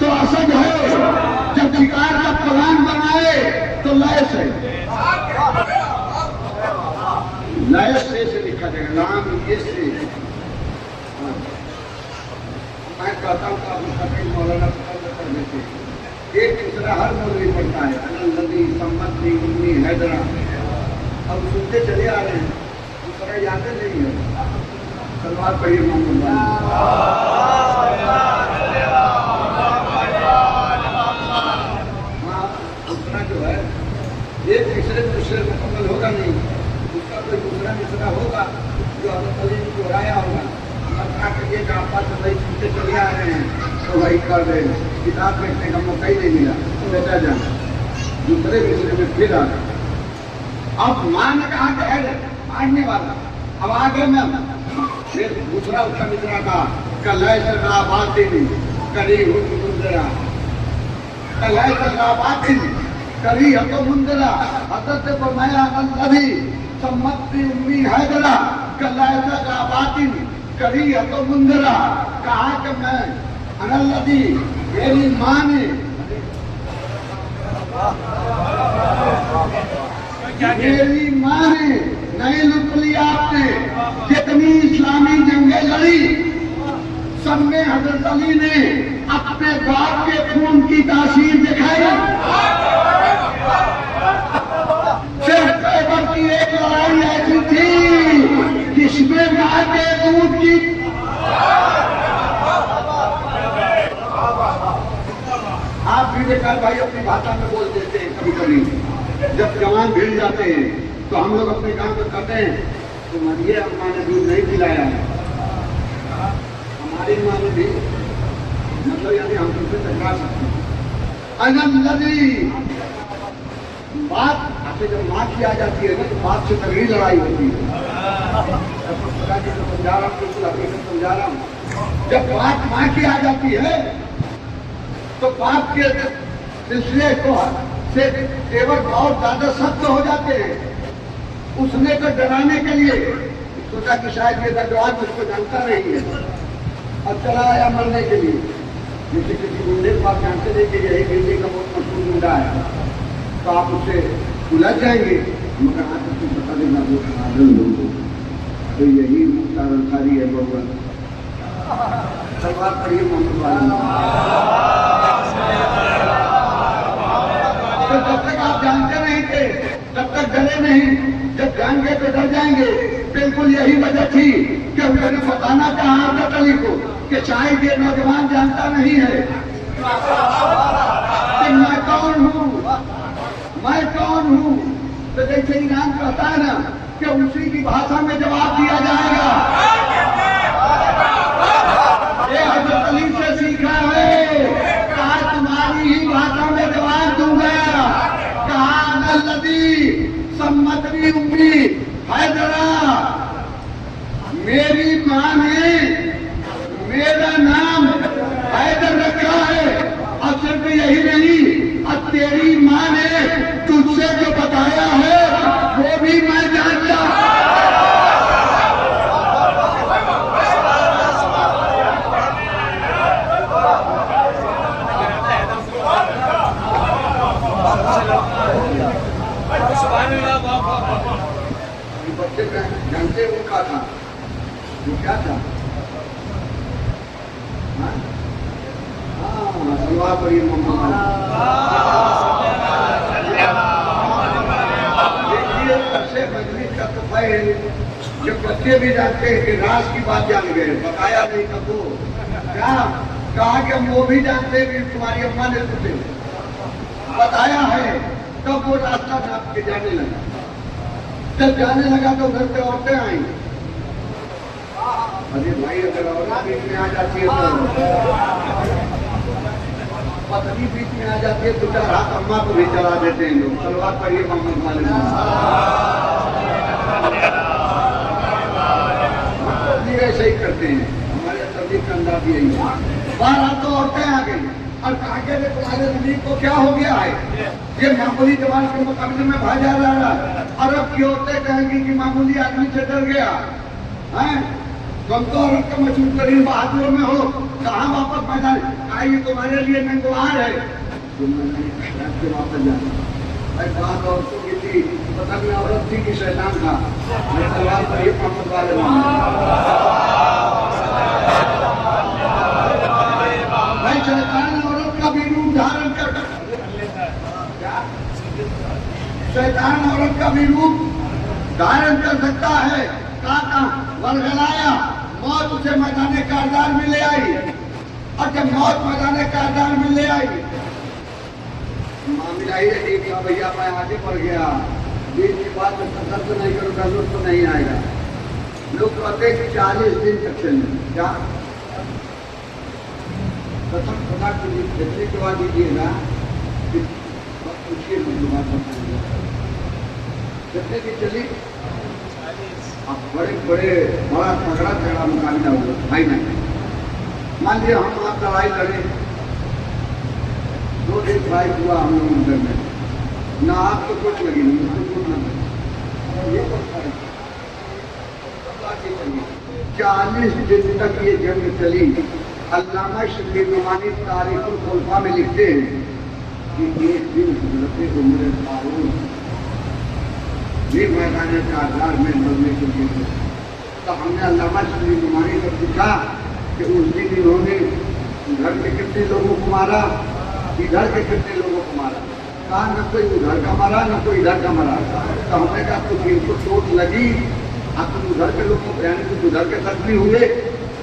Speaker 1: तो असद है, जब शिकार का प्लान बनाए तो लैस है। लैस से लिखा जाएगा, नाम ये से। मैं कहता हूँ आप उसका कई मौलाना कर देते, एक दूसरा हर मौलवी पढ़ता है, अनल नदी सम्मति उम्मी हैदरा। अब सुनते चले आ रहे हैं, दूसरा यादें नहीं है। सलवार पढ़िए मोहम्मद दूसरा जो है एक दूसरे मुकम्मल होगा नहीं, उसका कोई दूसरा मिसरा होगा जो हजरत अली को दोहराया होगा। मक्का के एक आपस में वही सुनते चले आ रहे हैं तो वही कर रहे हैं, किताब देखने का मौका ही नहीं मिला तो बेटा जाना दूसरे मिसरे में फिर आ गए। अब मां ने कहा कि है मारने वाला, अब आगे में फिर दूसरा उसका मित्रा का कलय बातें करी हो मुंदरा, कलय बातें करी हो मुंदरा। हजरत फरमाया अल्लाही सम्मति उम्मी हैदरा, कलय बातें करी हो मुंदरा। कहा कि मैं अनल्लदी मेरी मां ने नहीं लुट लिया आपने। जितनी इस्लामी जंगें लड़ी सब में हजरत अली ने अपने बाप के खून की तासीर दिखाई। सिर्फ खैबर की एक लड़ाई ऐसी थी जिसमें मां के दूध की आप भी बेकार भाई अपनी भाषा में बोल देते हैं कभी कभी। जब जवान भिड़ जाते हैं तो हम लोग अपने काम में कहते हैं तुम्हारी अम्मा ने दूध नहीं पिलाया है, हमारी माँ ने भी, मतलब यानी हम तुमसे टकरा सकते हैं। अनल्लज़ी बात आपसे जब माँ की आ जाती है ना तो बात से तगड़ी लड़ाई होती है। समझा रहा हूँ, बिल्कुल हकीकत समझा रहा हूँ। जब बात माँ की आ जाती है तो बाप के सिलसिले को से तेवर बहुत ज्यादा सख्त हो जाते हैं। उसने तो डराने के लिए सोचा कि शायद ये नौजवान उसको जानता नहीं है और चला आया मरने के लिए। जैसे किसी गुंडे को आप जानते थे कि यही दिल्ली का बहुत मशहूर गुंडा है तो आप उससे उलझ जाएंगे, मगर आज तुम बता देना वो साधन लोगों तो यही मुख्तार अंसारी है। बहुआ सलवार पढ़िए मोहम्मद वाला। तो जब तक आप जानते नहीं थे तब तक डरे नहीं, जब जाएंगे तो डर जाएंगे। बिल्कुल यही वजह थी कि उन्होंने बताना चाहा हजरत अली को कि शायद ये नौजवान जानता नहीं है कि मैं कौन हूँ, मैं कौन हूँ। तो जैसे ईरान कहता है ना कि उसी की भाषा में जवाब दिया जाएगा। ये हजरत अली से सीखा है, कहा तुम्हारी ही भाषा में जवाब दूंगा। कहा अनल्लज़ी सम्मति उम्मी हैदरा, मेरी मां ने मेरा नाम हैदर रखा है। और सिर्फ यही नहीं, अब तेरी मां ने तुझसे जो बताया है वो भी मैं जानता। बच्चे जानते उनका था वो क्या था। सलवार पढ़िए मोहम्मद। देखिए ऐसे मजलिस का तो भाई जब बच्चे भी जानते हैं कि राज की बात जान गए, बताया नहीं कब वो क्या कहा कि हम वो भी जानते हैं कि तुम्हारी अम्मा ने तुझे बताया है। तब वो रास्ता नाप के जाने लगा। जब जाने लगा तो घर से औरतें आई। अरे भाई अगर औरत बीच में आ जाती है तो पत्नी बीच में आ जाती है तो 4 हाथ अम्मा को भी चला देते हैं लोग, सलवार पर ये मोहम्मद वाले ऐसे ही करते हैं। हमारे तबलीग का अंदाज यही है। 12 तो औरतें आ गई और आगे में तुम्हारे नबी को क्या हो गया है, ये मामूली जवान के मुकाबले में भाजा जा रहा है। अरब की औरतें कहेंगी कि मामूली आदमी से डर गया है, तुम तो औरत का मशहूर तरीन बहादुर में हो, कहाँ वापस मैदान आइए, तुम्हारे लिए नंगवार है, तुम वापस जाना। बात औरतों की थी, पता नहीं औरत थी कि शैतान था, सवाल पर ये मोहम्मद वाले भाई शैतान औरत का भी रूप धारण कर, शैतान औरत का भी रूप धारण कर सकता है। कहा वरगलाया, मौत उसे मैदान कारदार में ले आई, और जब मौत मैदान कारदार में ले आई, मामला ये ठीक था, भैया मैं आगे बढ़ गया, दिन की बात में सफर तो नहीं करूँगा, लोग तो नहीं आएगा। लोग कहते हैं कि 40 दिन तक चलने, क्या कसम खुदा के लिए देखने के बाद दीजिएगा, पूछिए मुझे बात बताइए कितने की चली। अब बड़े बड़ा तगड़ा झगड़ा मुकाबला हुआ भाई नहीं, मान लिया हम आप लड़ाई लड़े, 2 दिन फाइट हुआ हम लोग अंदर में, ना आपको कुछ लगी नहीं, मुझको कुछ न लगी, ये कुछ फाइट 40 दिन तक ये जंग चली। अल्लामा शबीर नुमानी तारीखुल खुलफा में लिखते हैं कि एक दिन हज़रत उमर फारूक भी मैदान कारदार में लड़ने के लिए, तो हमने अल्लामा शबीर नुमानी को पूछा कि उस दिन इन्होंने घर के कितने लोगों को मारा, इधर के कितने लोगों को मारा। कहा न कोई उधर का मारा न कोई इधर का मारा। तो हमने कहा कुछ इनको चोट लगी, अब तुम उधर के लोगों को, यानी कुछ उधर के जख्मी हुए,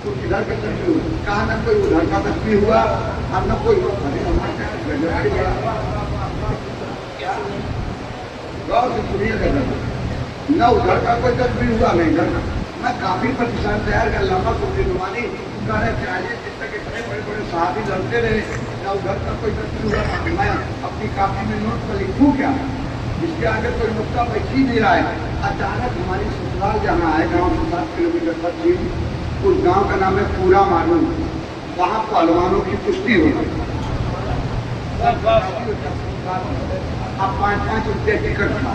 Speaker 1: कुछ इधर के जख्मी हुए। कहा न कोई उधर का जख्मी हुआ और न कोई, गौर से सुनिएगा, न उधर का कोई जख्मी हुआ न इधर का। मैं काफी प्रतिशत तैयार कर लामा शबीर नुमानी कह रहे 40 दिन तक इतने बड़े साहबी लड़ते रहे, न उधर का कोई जख्मी हुआ। मैं अपनी कापी में नोट पर लिखूँ क्या, इसके आगे कोई नुकता बैठ ही नहीं रहा है। अचानक हमारी ससुराल जहाँ है, गाँव से 7 किलोमीटर पश्चिम, उस गांव का नाम है पूरा मालूम, वहाँ पहलवानों की कुश्ती होती है। अब 5-5 रुपये टिकट था,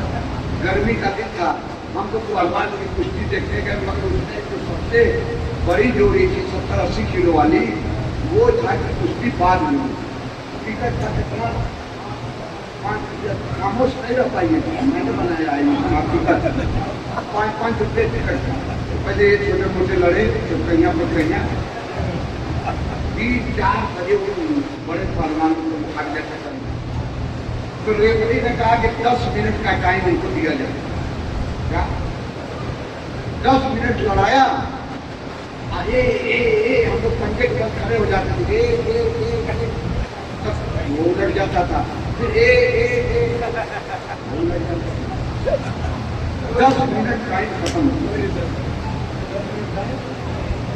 Speaker 1: गर्मी का दिन था, हम तो पहलवान की कुश्ती देखने गए, मगर उसने जो सबसे बड़ी जोड़ी थी 70-80 किलो वाली, वो था कि कुश्ती बाद में टिकट था कितना, 5 रुपये, खामोश नहीं रह पाइए, मैंने बनाया है टिकट, 5-5 रुपये टिकट था। पहले ये छोटे मोटे लड़े, चौकैया पकैया, 3-4 बजे बड़े पहलवान को भाग जाता था। तो रेफरी ने कहा कि 10 मिनट का टाइम इनको दिया जाए। क्या 10 मिनट लड़ाया, हम लोग पंखे के पास खड़े हो जाते थे, वो लड़ जाता था, फिर 10 मिनट टाइम खत्म हो।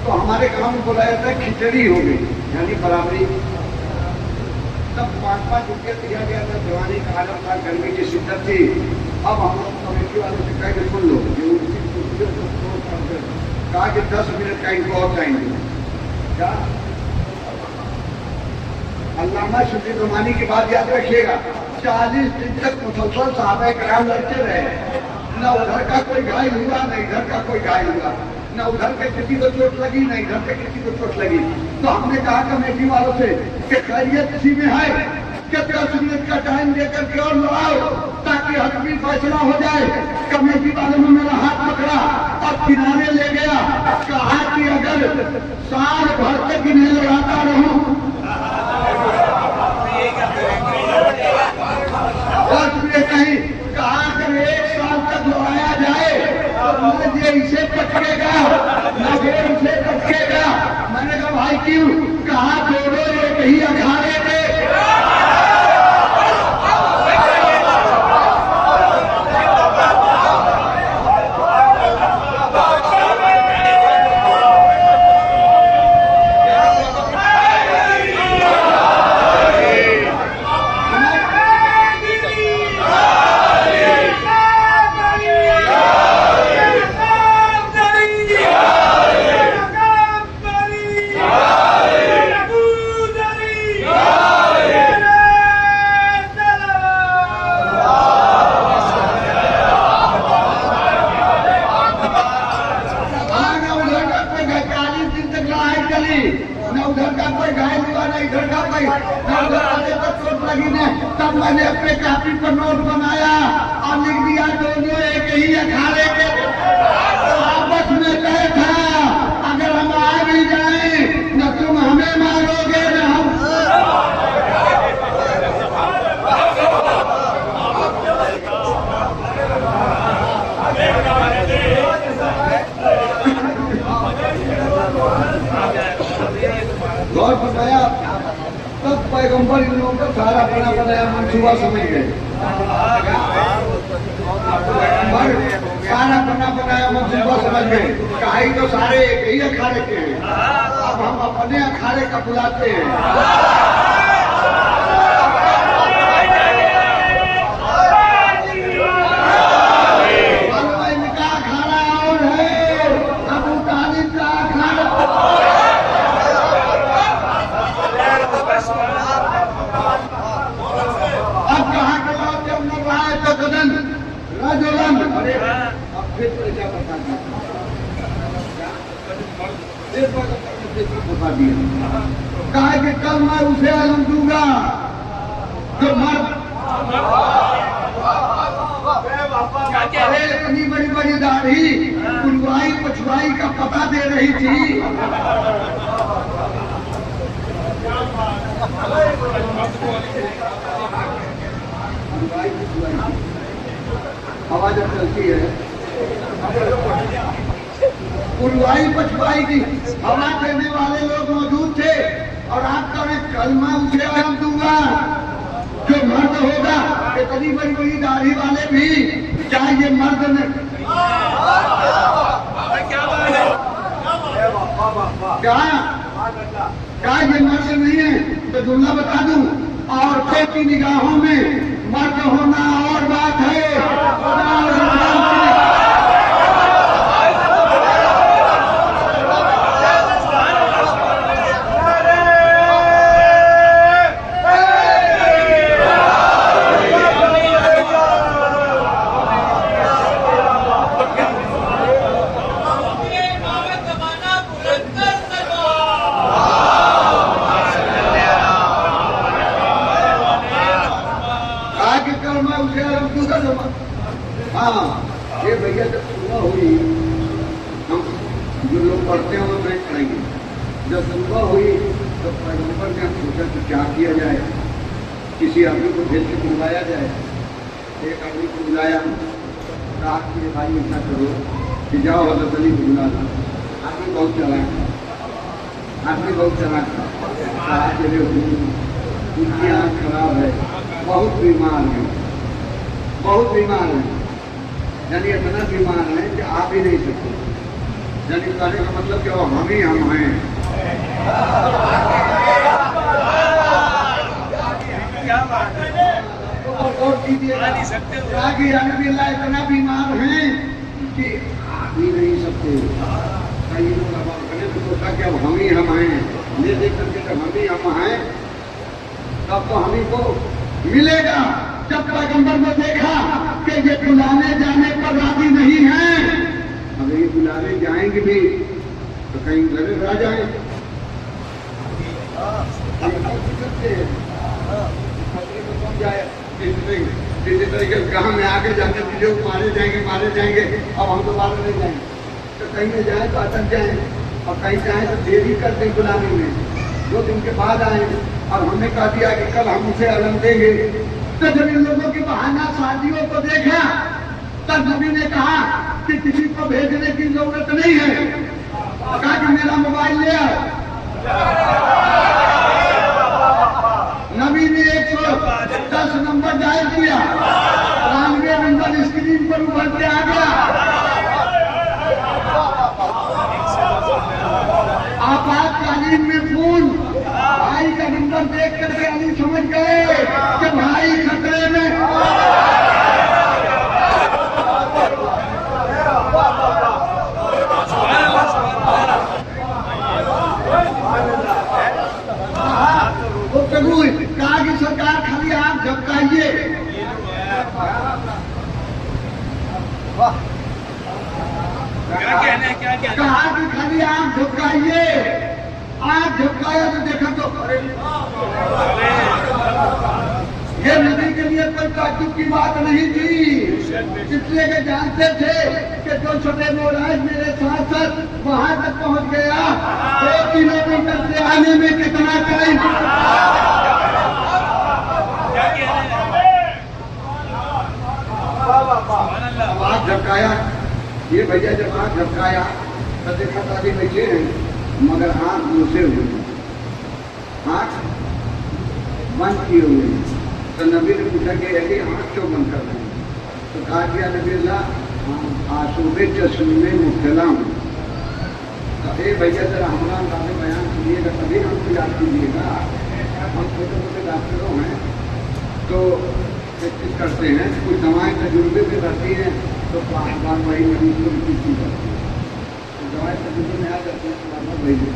Speaker 1: तो हमारे गांव में बोला जाता है खिचड़ी हो गई, यानी बराबरी। तब 5-5 रुपये दिया गया था, जवानी का आलम था, गर्मी की शिद्दत थी। अब हम लोग कमेटी वालों से कह के सुन लो, कहा कि 10 मिनट का इनको और टाइम दो। क्या अल्लामा शबीर नुमानी की बात याद रखिएगा, 40 दिन तक मुसलसल सहाबा कराम लड़ते रहे, न उधर का कोई घायल हुआ न इधर का कोई घायल हुआ, न उधर के किसी को चोट लगी न इधर के किसी को चोट लगी। तो हमने कहा कमेटी वालों से कि खैरियत किसी में है कि 10 मिनट का टाइम देकर के और लड़ाओ ताकि हतमी फैसला हो जाए। कमेटी वालों ने मेरा हाथ पकड़ा और किनारे ले गया, कहा कि अगर साल भर तक इन्हें लड़ाता रहूं, 10 मिनट नहीं, कहा अगर 1 साल तक लड़ाया जाए तो न ये इसे पटकेगा न वो इसे पटकेगा। मैंने कहा भाई क्यों, कहा दोनों एक ही अखाड़े में कोई घायल हुआ नहीं, इधर का कोई तक चोट लगी नहीं। तब मैंने अपने कापी पर नोट बनाया और लिख दिया दोनों एक ही अखाड़े के आपस में तय था, अगर हम आ भी जाए न तुम हमें मारोगे न हम। गौर फरमाया तब पैगंबर इन लोगों का सारा बना बनाया मंसूबा समझ गए। सारा बना बनाया मंसूबा समझ गए। कहीं तो सारे एक ही अखाड़े के हैं, अब हम अपने अखाड़े का बुलाते हैं। कहा कि कल मैं उसे आलम दूंगा जो मर्द इतनी बड़ी बड़ी दाढ़ी पुलवाई पछुआई का पता दे रही थी। आवाज अब चलती है, पुलवाई पछुआई की हवा देने वाले लोग मौजूद थे और आप कहें कल मैं उसे आलम दूंगा जो मर्द होगा। इतनी बड़ी बड़ी दाढ़ी वाले भी क्या ये मर्द ने क्या ये मर्द नहीं है? तो जुमला बता दूं, औरतों की निगाहों में मर्द होना और बात है। हाँ, ये भैया जब सुबह हुई, हम जो लोग पढ़ते हैं वो नहीं पढ़ेंगे। जब सुबह हुई तो पैगंबर ने सोचा कि क्या किया जाए, किसी आदमी को भेज के बुलाया जाए। एक आदमी को बुलाया, कहा कि भाई ऐसा करो कि जाओ हज़रत अली को बुला लो। आदमी बहुत चालाक था, आदमी बहुत चालाक था। कहा चले उनकी आँख खराब है, बहुत बीमार है, बहुत बीमार है, यानी इतना बीमार है कि आ भी नहीं सकते। यानी कहने का मतलब कि हम ही हम हैं। और कीजिएगा इतना बीमार हैं कि आ भी नहीं सकते। कई लोग तो सोचा कि अब हम ही हम हैं। ये देख करके जब हम ही हम हैं तब तो हम ही को मिलेगा। जब पैगंबर ने देखा कि ये बुलाने जाने पर राजी नहीं है, अगर ये बुलाने जाएंगे भी तो कहीं घर रह जाएंगे। इसी तरीके से कहा में आगे जाने के लोग मारे जाएंगे, अब हम दोबारा नहीं जाएंगे। तो कहीं में जाए तो अटक जाए और कहीं जाए तो देरी करते हैं बुलाने में। 2 दिन के बाद आएंगे और हमने कह दिया कि कल हम उसे अलम देंगे। तो जब इन लोगों की बहाना शादियों को देखा तब नबी ने कहा कि किसी को भेजने की जरूरत नहीं है। कहा कि मेरा मोबाइल ले आओ। नबी ने 110 नंबर डायल किया, 93 नंबर स्क्रीन पर उभर के आ गया। आपातकालीन में फोन, भाई का नंबर देख करके अली समझ गए कि भाई खतरे में। कहा कि सरकार खाली आंख झपकाइए। कहा कि खाली आंख झपकाइए। आंख झपकाया तो देखा ताज्जुब की बात नहीं थी, इसलिए कि जानते थे कि जो छोटे मोराज मेरे साथ साथ वहां तक पहुंच गया, 2 किलोमीटर से आने में कितना टाइम। आवाज झपकाया, ये भैया जब आंख झपकाया तो देखा ताकि बैठे हैं मगर आंख घुसे हुए, आंख बंद किए हुए। तो नबी ने पूछा कि यही आंख क्यों बंद कर रहे हैं? तो कहा कि नबी अल्लाह आसूबे चश्मे मुब्तला हूँ। तो भैया जरा हमारा अंदाजे बयान कीजिएगा तभी हमको याद कीजिएगा। हम छोटे छोटे डॉक्टरों हैं तो प्रैक्टिस करते हैं, कुछ दवाएं तजुर्बे में रहती हैं तो बार बार वही मरीज को रिपीट की जाती है, तो दवाएं तजुर्बे में आ जाती है तो बार बार वही।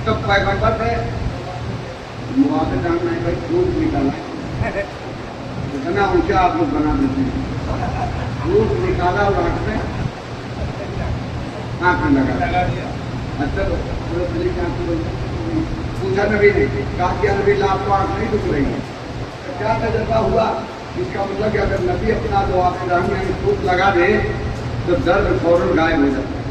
Speaker 1: तब पैगम्बर ने मुआवजे जानना है भाई, दूध निकाला, इतना ऊंचा आप लोग बना देते हैं, दूध निकाला और आँख में लगा दिया। अच्छा पूछा नबी ने, कहा कि नबी आपको आँख नहीं दुख रही है? क्या तजर्बा हुआ? इसका मतलब कि अगर नबी अपना जो आपके रहने फूक लगा दे तो दर्द फौरन गायब हो जाता है।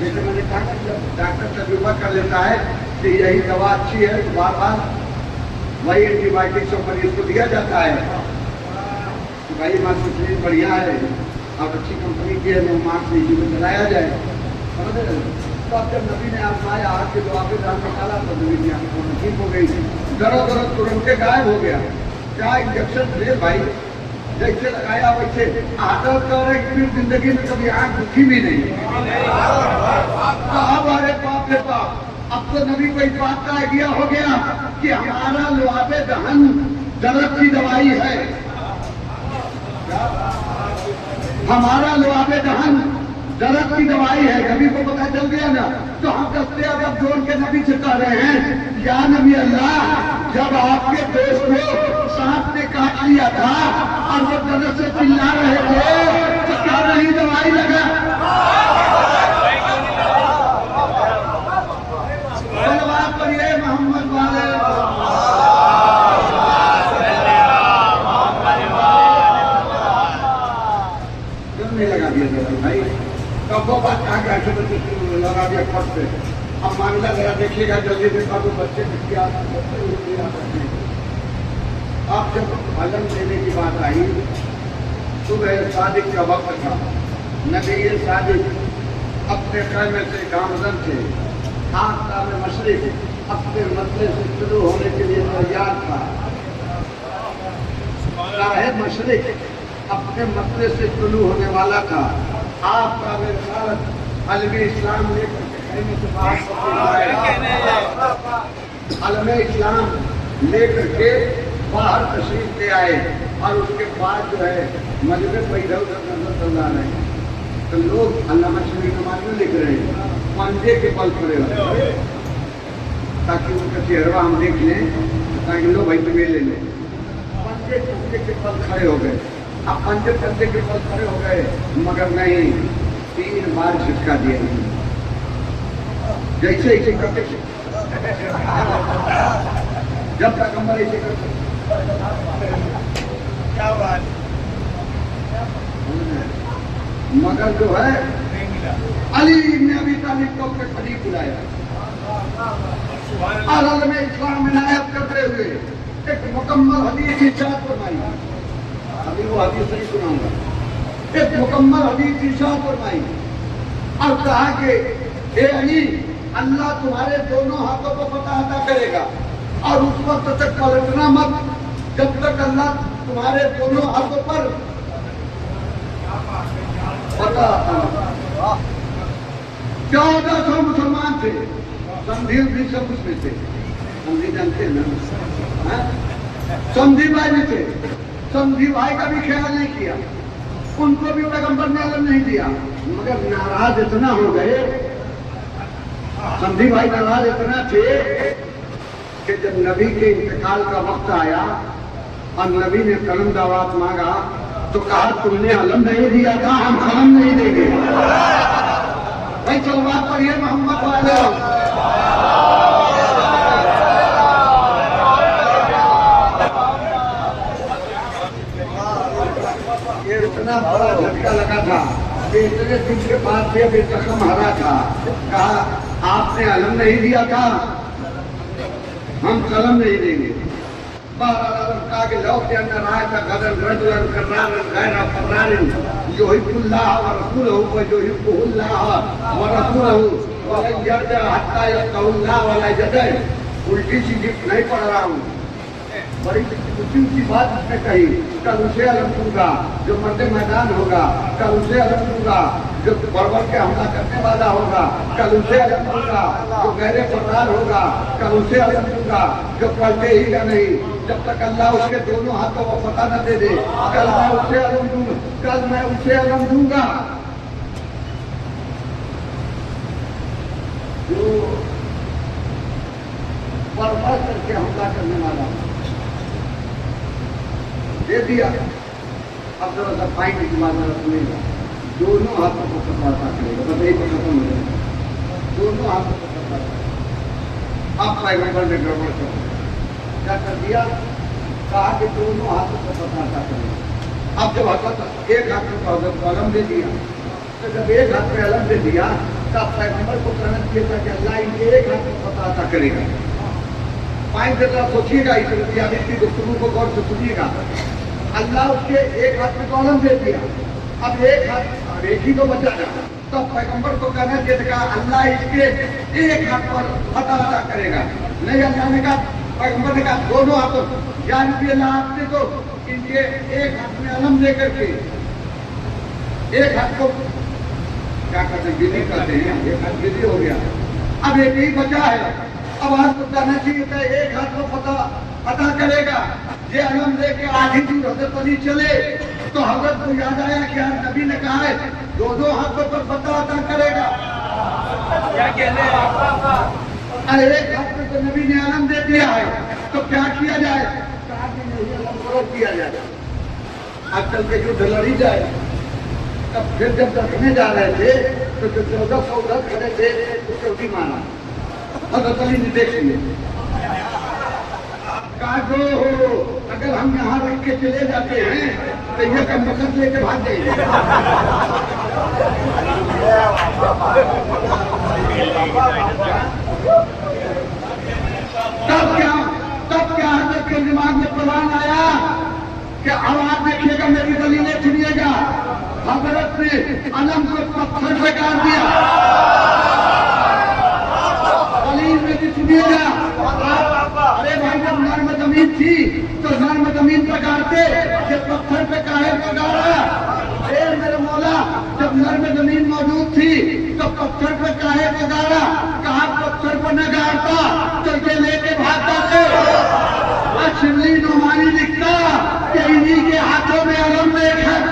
Speaker 1: जैसे मैंने कहा कि जब डॉक्टर तजुर्बा कर लेता है कि यही दवा अच्छी है तो बार बार वही एंटीबायोटिक सब मरीज को दिया जाता है कि भाई मास्टर बढ़िया है और अच्छी कंपनी की है, वो मार्क्स नीचे में चलाया जाए। तो अब जब नबी ने आजमाया, आग के जवाब दान निकाला तो नबी की आंख ठीक हो गई, दर्द तुरंत गायब हो गया। क्या इंजेक्शन ले भाई, जैसे लगाया वैसे आदत कर, फिर जिंदगी में कभी आंख दुखी भी नहीं। अब अरे बाप रे बाप, अब तो नबी को इस बात का आइडिया हो गया कि हमारा लुआबे दहन दर्द की दवाई है, हमारा लुआबे दहन दर्द की दवाई है। नबी को पता चल गया ना, तो हम दस्ते अब जोड़ के नबी से कह रहे हैं, या नबी अल्लाह, जब आपके दोस्त को सांप ने काट लिया था और वो दर्द से चिल्ला रहे थे तो क्या नहीं दवाई लगा? सलवात पढ़िए मोहम्मद वाले। नहीं लगा दिया भाई, तो वो बात कहा गया लगा दिया फट से। अब मामला जरा देखिएगा जल्दी देखा तो बच्चे क्या अब जब हलम देने की बात आई, सुबह सादिक का वक्त था, नबी ये सादिक अपने कैमे से गामजन थे, आस्था में मशरिक अपने मसले से शुरू होने के लिए तैयार था। राहे मशरिक अपने मसले से शुरू होने वाला था। आपका रिसालत अलमे इस्लाम लेकर के कहने से अलमे इस्लाम लेकर के बाहर तशरीफ ले आए और उसके बाद जो है मजबे पर इधर उधर नजर चल रहे हैं तो लोग अल्लाह शरीफ नमाज में लिख रहे हैं, पंजे के पल खड़े होते ताकि उनका चेहरा हम देख लें, ताकि लोग भाई तुम्हें ले लें। पंजे के पल खड़े हो गए, अब पंजे के पल खड़े हो गए, मगर नहीं, 3 बार झटका दिया नहीं, जैसे ऐसे करते जब तक हम ऐसे करते क्या बात, मगर जो है अली ने अभी तालिब को अपने करीब बुलाया और में इस्लाम में नायब करते हुए एक मुकम्मल हदीस इरशाद फरमाई। अभी वो हदीस नहीं सुनाऊंगा, एक मुकम्मल हदीस इरशाद फरमाई और कहा कि हे अली, अल्लाह तुम्हारे दोनों हाथों को फतह अता करेगा और उस वक्त तक पलटना मत जब तक अल्लाह तुम्हारे दोनों हाथों पर फतह अता। 1400 मुसलमान थे, समझी भी सब उसमें थे, समझी जानते हैं ना, समझी भाई भी थे, समझी भाई का भी ख्याल नहीं किया, उनको भी पैगंबर ने अलम नहीं दिया, मगर नाराज इतना हो गए, समझी भाई नाराज इतना थे कि जब नबी के इंतकाल का वक्त आया और नबी ने कलम दावत मांगा तो कहा तुमने अलम नहीं दिया था, हम कलम नहीं देंगे। भाई सलवात पढ़िए मोहम्मद वाले। बड़ा झटका लगा था कि इतने दिन के बाद से अभी जख्म हरा था। कहा आपने अलम नहीं दिया था, हम कलम नहीं देंगे। कहा कि लौ के अंदर आया था गदर रजुलन कर्रारन गैरा फर्रारिन युहिब्बुल्लाह व रसूलहु व युहिब्बुहुल्लाह व रसूलहु व लन यरजा हत्ता यल्क़ाहुल्लाह व ला यदय। उल्टी सीधी नहीं पढ़ रहा हूँ, बड़ी ऊंची ऊंची बात उसने कही। कल उसे अलम दूंगा जो मर्दे मैदान होगा, कल उसे अलम दूंगा जो बर्बर के हमला करने वाला होगा, कल उसे अलम दूंगा जो गहरे फरार होगा, कल उसे अलम दूंगा जो पलटे ही का नहीं जब तक अल्लाह उसके दोनों हाथों को पता न दे दे। कल मैं उसे अलम दूंगा, कल मैं उसे अलम दूंगा जो बर्बाद करके हमला करने वाला दे दिया। अब जरा सा फाइन की बात सुनेगा, दोनों हाथों को पकड़ता करेगा, बस यही खत्म हो जाएगा, दोनों हाथों को पकड़ता। अब पैगंबर ने गड़बड़ कर क्या कर दिया, कहा कि दोनों हाथों को पकड़ता करेगा। अब जब हजरत एक हाथ में हजरत को अलम दे दिया, तो जब एक हाथ में अलम दे दिया तब पैगंबर को कहना चाहिए था कि अल्लाह इनके एक हाथ में पकड़ता करेगा। पाइन जरा सोचिएगा, इस गुफ्तगू को गौर से सुनिएगा। अल्लाह उसके एक हाथ में कॉलम दे दिया, अब एक हाथ एक ही तो बचा जाता। तब पैगंबर को कहना चाहिए था अल्लाह इसके एक हाथ पर फतह अता करेगा। नहीं, अल्लाह ने कहा, पैगंबर ने कहा दोनों हाथों, यानी अल्लाह आपने तो इनके एक हाथ में अलम लेकर के एक हाथ को क्या करते हैं, गिरी करते हैं, एक हाथ गिरी हो गया, अब एक ही बचा है। अब हाथ को कहना चाहिए था एक हाथ को फतह अता करेगा। ये अलम लेके आधी दूर हजरत अली चले तो हजरत को याद आया कि यार नबी ने कहा है दोनों हाथों पर फतह अता करेगा। क्या कहते हैं, अरे एक हाथ में तो नबी ने अलम दे दिया है, तो क्या किया जाए, कहा कि नहीं अलम को रोक दिया जाए, अब चल के युद्ध लड़ी जाए। तब फिर जब रखने जा रहे थे तो जो 1400 उधर खड़े थे तो चौथी माना हजरत अली ने देख लिया, कहा जो अगर हम यहाँ रख के चले जाते हैं तो ये कम वक्त लेके भाग जाएंगे। तब क्या हजरत के दिमाग में प्लान आया कि आवाज देखिएगा, मेरी दलीलें सुनिएगा। हजरत ने अलम को पत्थर पे काट दिया, दलील में भी सुनिएगा। अरे भाई जब नर्म जमीन थी तो नर्म जमीन पे गाड़ते, जब पत्थर पे काहे पे गाड़ा? मेरे मौला, जब नर्म जमीन मौजूद थी तो पत्थर पे काहे पे गाड़ा? कहा पत्थर पर न गाड़ता तो ये लेके भागता थे। शिवली नोमानी लिखता कि इन्हीं के हाथों में अलम लेकर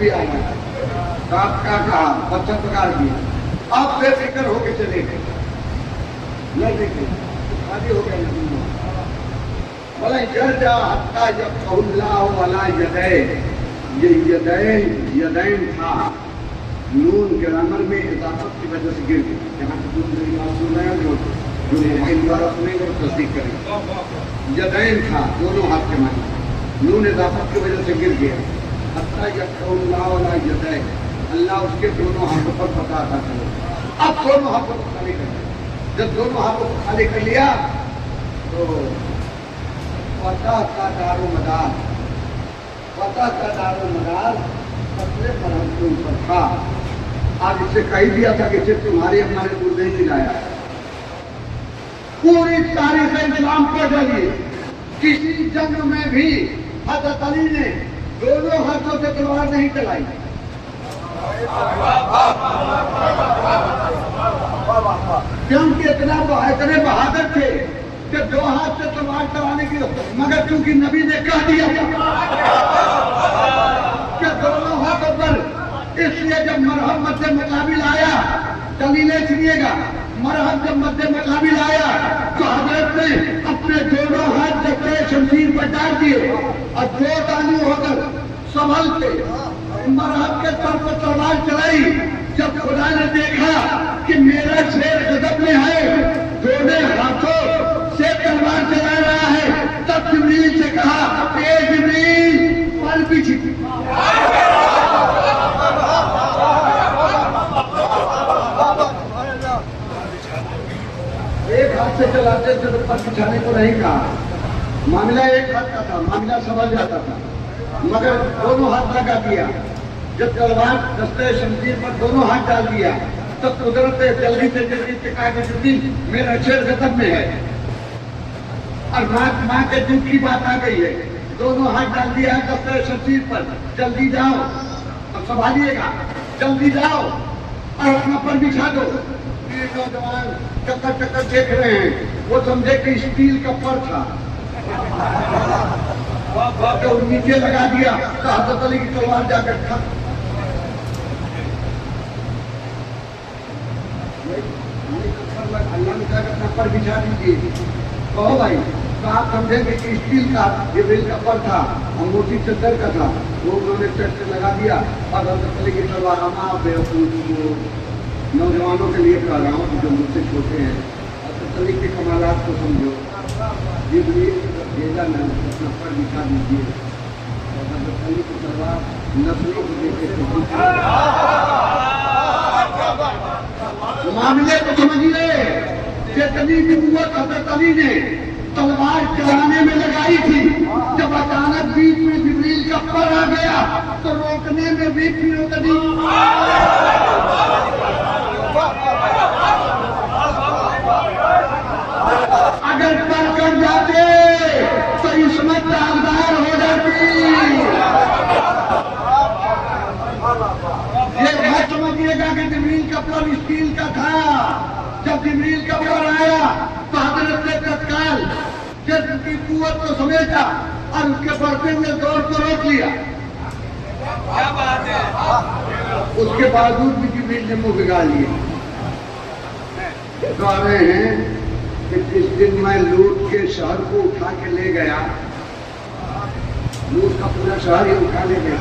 Speaker 1: भी आया, रात का कहा, पत्थर पकाड़ दिया। अब बेफिक्र होके चले गए, न देखे शादी हो गया। बोला जर्जा हत्ता जब कहुल्लाह वाला यदैन, ये यदैन था नून ग्रामर में इजाफत की वजह से गिर गया। यहाँ से दूसरी बात सुन रहे हैं जो मोबाइल द्वारा सुनेंगे और तस्दीक करेंगे। यदैन था दोनों हाथ के माने, नून इजाफत की वजह से गिर गया। हत्ता यक़उल्लाह वाला यदैन, अल्लाह उसके दोनों हाथों पर फतह अता करे। अब दोनों हाथों को खाली कर दिया। जब दोनों हाथों को खाली कर लिया तो फतह का दारोमदार, फतह का दारोमदार फतह पर हमके ऊपर था। आज इससे कह दिया था कि सिर्फ तुम्हारी अम्मा ने दूध नहीं दिलाया, पूरी तारीख इस्लाम पढ़ रही है। किसी जंग में भी हजरत अली ने दोनों हाथों से तलवार नहीं चलाई। क्योंकि इतने बहादुर थे कि दो हाथ से तलवार चलाने की, मगर क्योंकि नबी ने कह दिया कि दोनों हाथों पर, इसलिए जब मरहम मध्य मुकाबिल आया, दलीलें सुनिएगा, मरहम जब मध्य मुकाबिल आया तो हजरत ने अपने दोनों हाथ जबरे शमशीर पर डाल दिए और दो ताली होकर संभल के मरहम के सर पर तलवार चलाई। जब खुदा ने देखा कि मेरा शेर गजब में है, दोनों हाथों से तलवार चला रहा है, तब जिब्रील से कहा, ए जिब्रील पर पीछे। एक हाथ से चलाते थे तो पर बिछाने को नहीं कहा, मामला एक हाथ का था, मामला समझ जाता था, मगर दोनों हाथ लगा दिया। जब तलवार दस्ते शमशीर पर दोनों हाथ डाल दिया तब कुदरत जल्दी से कहा कि जिब्रील मेरा शेर गजब में है, और माँ के दुख की बात आ गई है। दोनों हाथ डाल दिया है दस्ते शमशीर पर, जल्दी जाओ और संभालिएगा, जल्दी जाओ और अपना पर बिछा दो। नौजवान चक्कर चक्कर देख रहे हैं, वो समझे कि स्टील का पर था, तो नीचे लगा दिया तो हजरत अली की तलवार जाकर खा। अल्लाह ने कहा अपना पर बिछा दीजिए। कहो भाई, तो आप समझेंगे कि स्टील का ये बेल का पर था और मोटी चद्दर का था, वो उन्होंने चट से लगा दिया और हजरत अली की तलवार। हम बेवकूफ नौजवानों के लिए कह रहा हूँ जो मुझसे छोटे हैं, हजरत अली के कमालात को समझो। जिब्रील भेजा न अपना पर बिछा दीजिए और हजरत अली की तलवार नस्लों को देखे मामले को समझिए। जितनी नबूवत हजरत अली ने तलवार चलाने में लगाई थी, जब अचानक बीच में जिब्रील का पर आ गया तो रोकने में भी फिर अगर पर कर जाते तो इसमत दागदार हो जाती। ये बात समझिएगा कि जिब्रील का पर स्टील का था। जब जिब्रील का पर आया तो हजरत ने तत्काल जिस्म की कुव्वत को समेटा और उसके बढ़ते हुए दौर को रोक लिया। क्या बात है। उसके बावजूद भी जिब्रील ने मुंह बिगाड़ लिए। कह रहे हैं कि जिस दिन मैं लूट के शहर को उठा के ले गया, लूट का पूरा शहर ही उठा ले गया,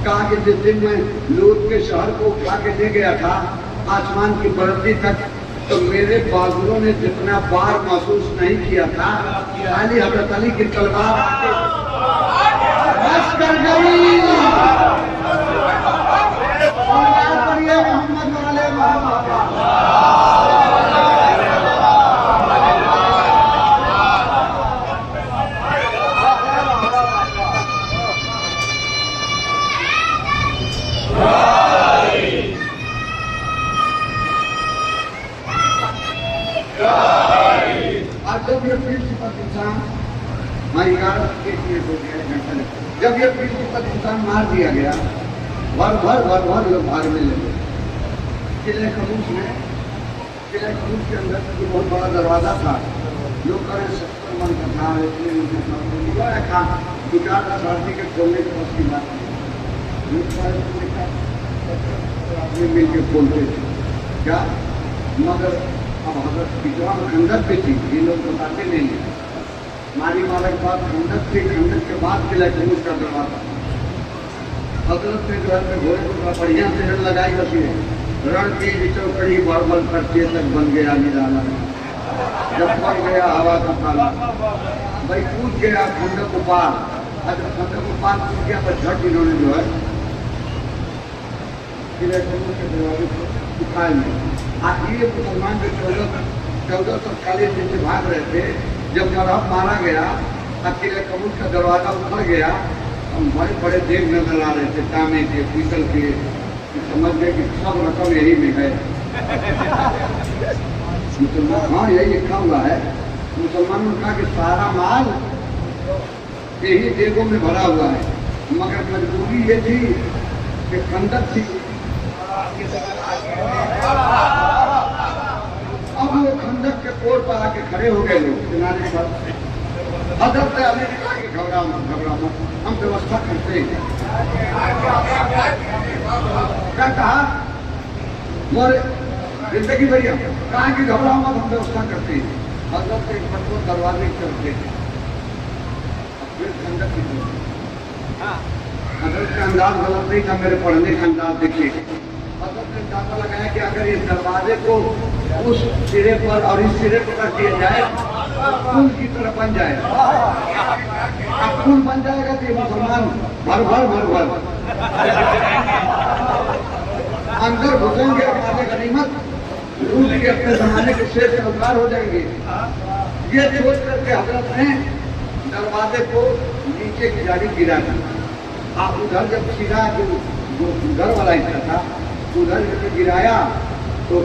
Speaker 1: कहा कि जिस दिन मैं लूट के शहर को उठा के ले गया था आसमान की बढ़ती तक, तो मेरे बाजुओं ने जितना बार महसूस नहीं किया था, खाली हजरत अली की तलवार बस कर गई। मोहम्मद वाले जब ये प्रिंसिपल इंसान हमारी के हो गया घंटा, जब ये प्रिंसिपल इंसान मार दिया गया, भर लोग भागने लगे। किले खमूस में, किले खमूस के अंदर जो बहुत बड़ा दरवाजा था, लोग करें 70 मन का था, इसलिए था विकास अथॉरिटी के खोलने के पास की बात अपने मिल के खोलते थे क्या, मगर अब हजरत विद्वान खंडक पे थी, ये लोग बताते नहीं है। मारी मारा के बाद खंडक थी, खंडक के बाद किला खमूस का दरवाजा। हजरत ने जो है घोड़े को बढ़िया से रण लगाई बसी है, रण की चौकड़ी बड़बड़ पर चेतक बन गया निराला। जब पड़ गया हवा का पाला, भाई कूद गया खंडक को पार। जब खंडक को पार कूद गया पर झट इन्होंने जो है किले खमूस के दरवाजे को उठाए नहीं। ये मुसलमान जो 1440 दिन से भाग रहे थे, जब मरहम मारा गया, किले खमूस का दरवाजा उखड़ गया, हम बड़े बड़े देख नजर आ रहे थे, तांबे के, पीतल के, समझ गए कि सब रकम यही में है। मुसलमान हाँ यही लिखा हुआ है। मुसलमानों ने कहा कि सारा माल यही देगों में भरा हुआ है, मगर मजबूरी ये थी कि खंडक थी। अब अब वो खंडक के कोर पर आके खड़े हो गए लोग किनारे पर। हजरत अली ने कहा कि घबराओ मत, हम व्यवस्था करते हैं। क्या कहा? मोरे जिंदगी बढ़िया, कहा कि घबराओ मत, हम व्यवस्था करते हैं। हजरत एक पटको दरवाजे चलते हैं, फिर खंडक की हजरत का अंदाज गलत नहीं था, मेरे पढ़ने का अंदाज देखिए। हजरत ने अंदाजा लगाया कि अगर इस दरवाजे को उस सिरे पर और इस सिरे पर कर दिया जाए पुल की तरह बन जाए। अब पुल बन जाएगा तो ये मुसलमान भर अंदर घुसेंगे, हमारे गनीमत लूट के अपने जमाने के शेर से उद्धार हो जाएंगे। ये सोच करके हजरत ने दरवाजे को नीचे की जाली गिरा दी। आप उधर जब सीधा जो घर वाला हिस्सा था उधर जब गिराया तो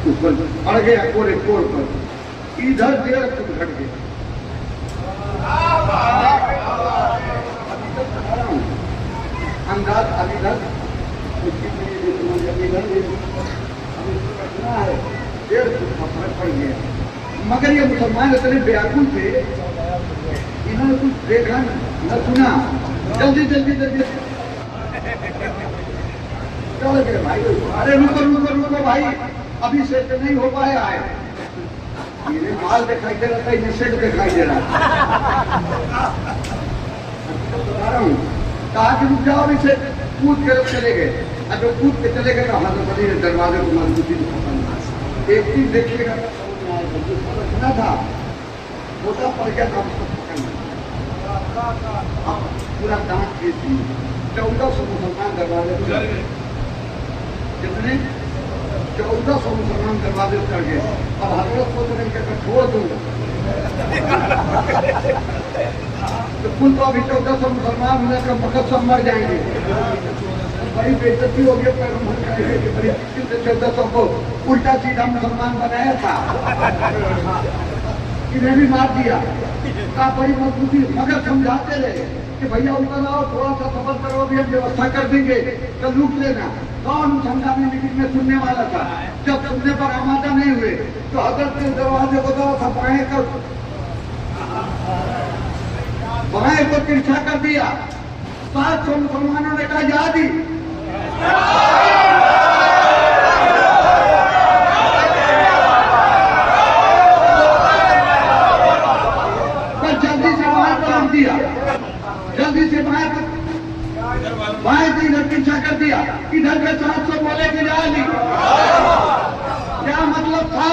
Speaker 1: ऊपर पड़ गया कोर पर, इधर 1.5 फुट घट गया। अंदाज अभी तक उसकी है 1.5 फुट का फर्क पड़ गया। मगर ये मुसलमान इतने बेअकुल थे, इन्होंने कुछ देखा न सुना, जल्दी चल गए भाई। अरे रुको भाई, अभी सेट नहीं हो पाया है। मेरे माल दिखाई दे रहा था, इन्हें सेट दिखाई दे रहा बता रहा हूँ। कहा कि रुक जाओ, इसे कूद के चले गए। अब जो कूद के चले गए तो हजरत अली ने दरवाजे को मजबूती से पकड़ना। एक चीज देखिएगा, सुना था छोटा पड़ गया था, उसको पकड़ना पूरा दांत खींच दी। 1400 मुसलमान दरवाजे कितने 1400 मुसलमान दरवाजे चढ़ गए। अब हजरत को छोड़ दूँ तो कुल तो अभी 1400 मुसलमान होने का मकसद सब मर जाएंगे। बड़ी बेइज्जती हो गई, पैगंबर कहेंगे कि बड़ी मुश्किल से 1400 को उल्टा सीधा मुसलमान बनाया था, इन्हें भी मार दिया। का बड़ी मजबूती, मगर समझाते रहे कि भैया ऊपर आओ, थोड़ा सा सफर करो, भी हम व्यवस्था कर देंगे, तो लूट लेना। कौन समझाने में सुनने वाला था? जब सुनने पर आमादा नहीं हुए तो हजरत के दरवाजे को दो बाएं को तिरछा कर दिया। 700 मुसलमानों ने कहा यादी। जल्दी से बाएं पर रख दिया, जल्दी से बाएं से इधर तिरछा कर दिया। इधर के 700 बोले कि अली, क्या मतलब था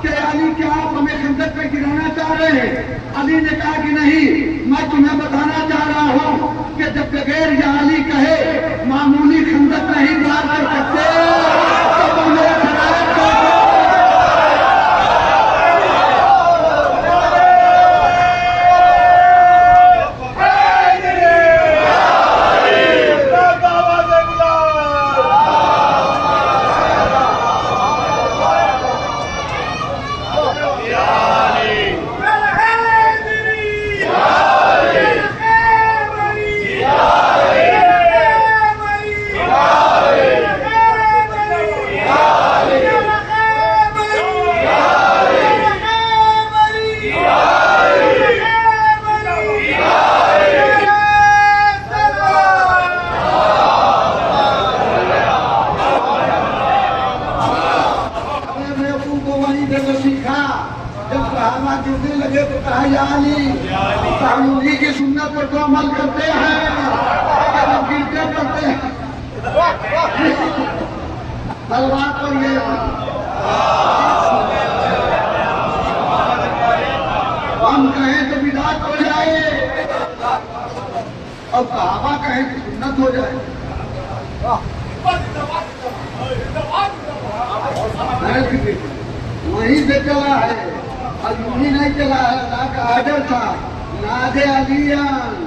Speaker 1: कि अली क्या आप हमें खंडक पे गिराना चाह रहे हैं? अली ने कहा कि नहीं, मैं तुम्हें बताना चाह रहा हूं कि जब बगैर या अली कहे मामूली खंडक नहीं पार कर सकते तो तुम मेरे शरारत को की सुन्नत पर तो अमल करते हैं, गिरते करते हैं तलवार पर। ये हम कहें तो बिदात हो जाए और सहाबा कहें कि सुन्नत हो जाए। वहीं से चला है, और यूं नहीं चला है। अल्लाह का आर्डर था, नादे अलियन,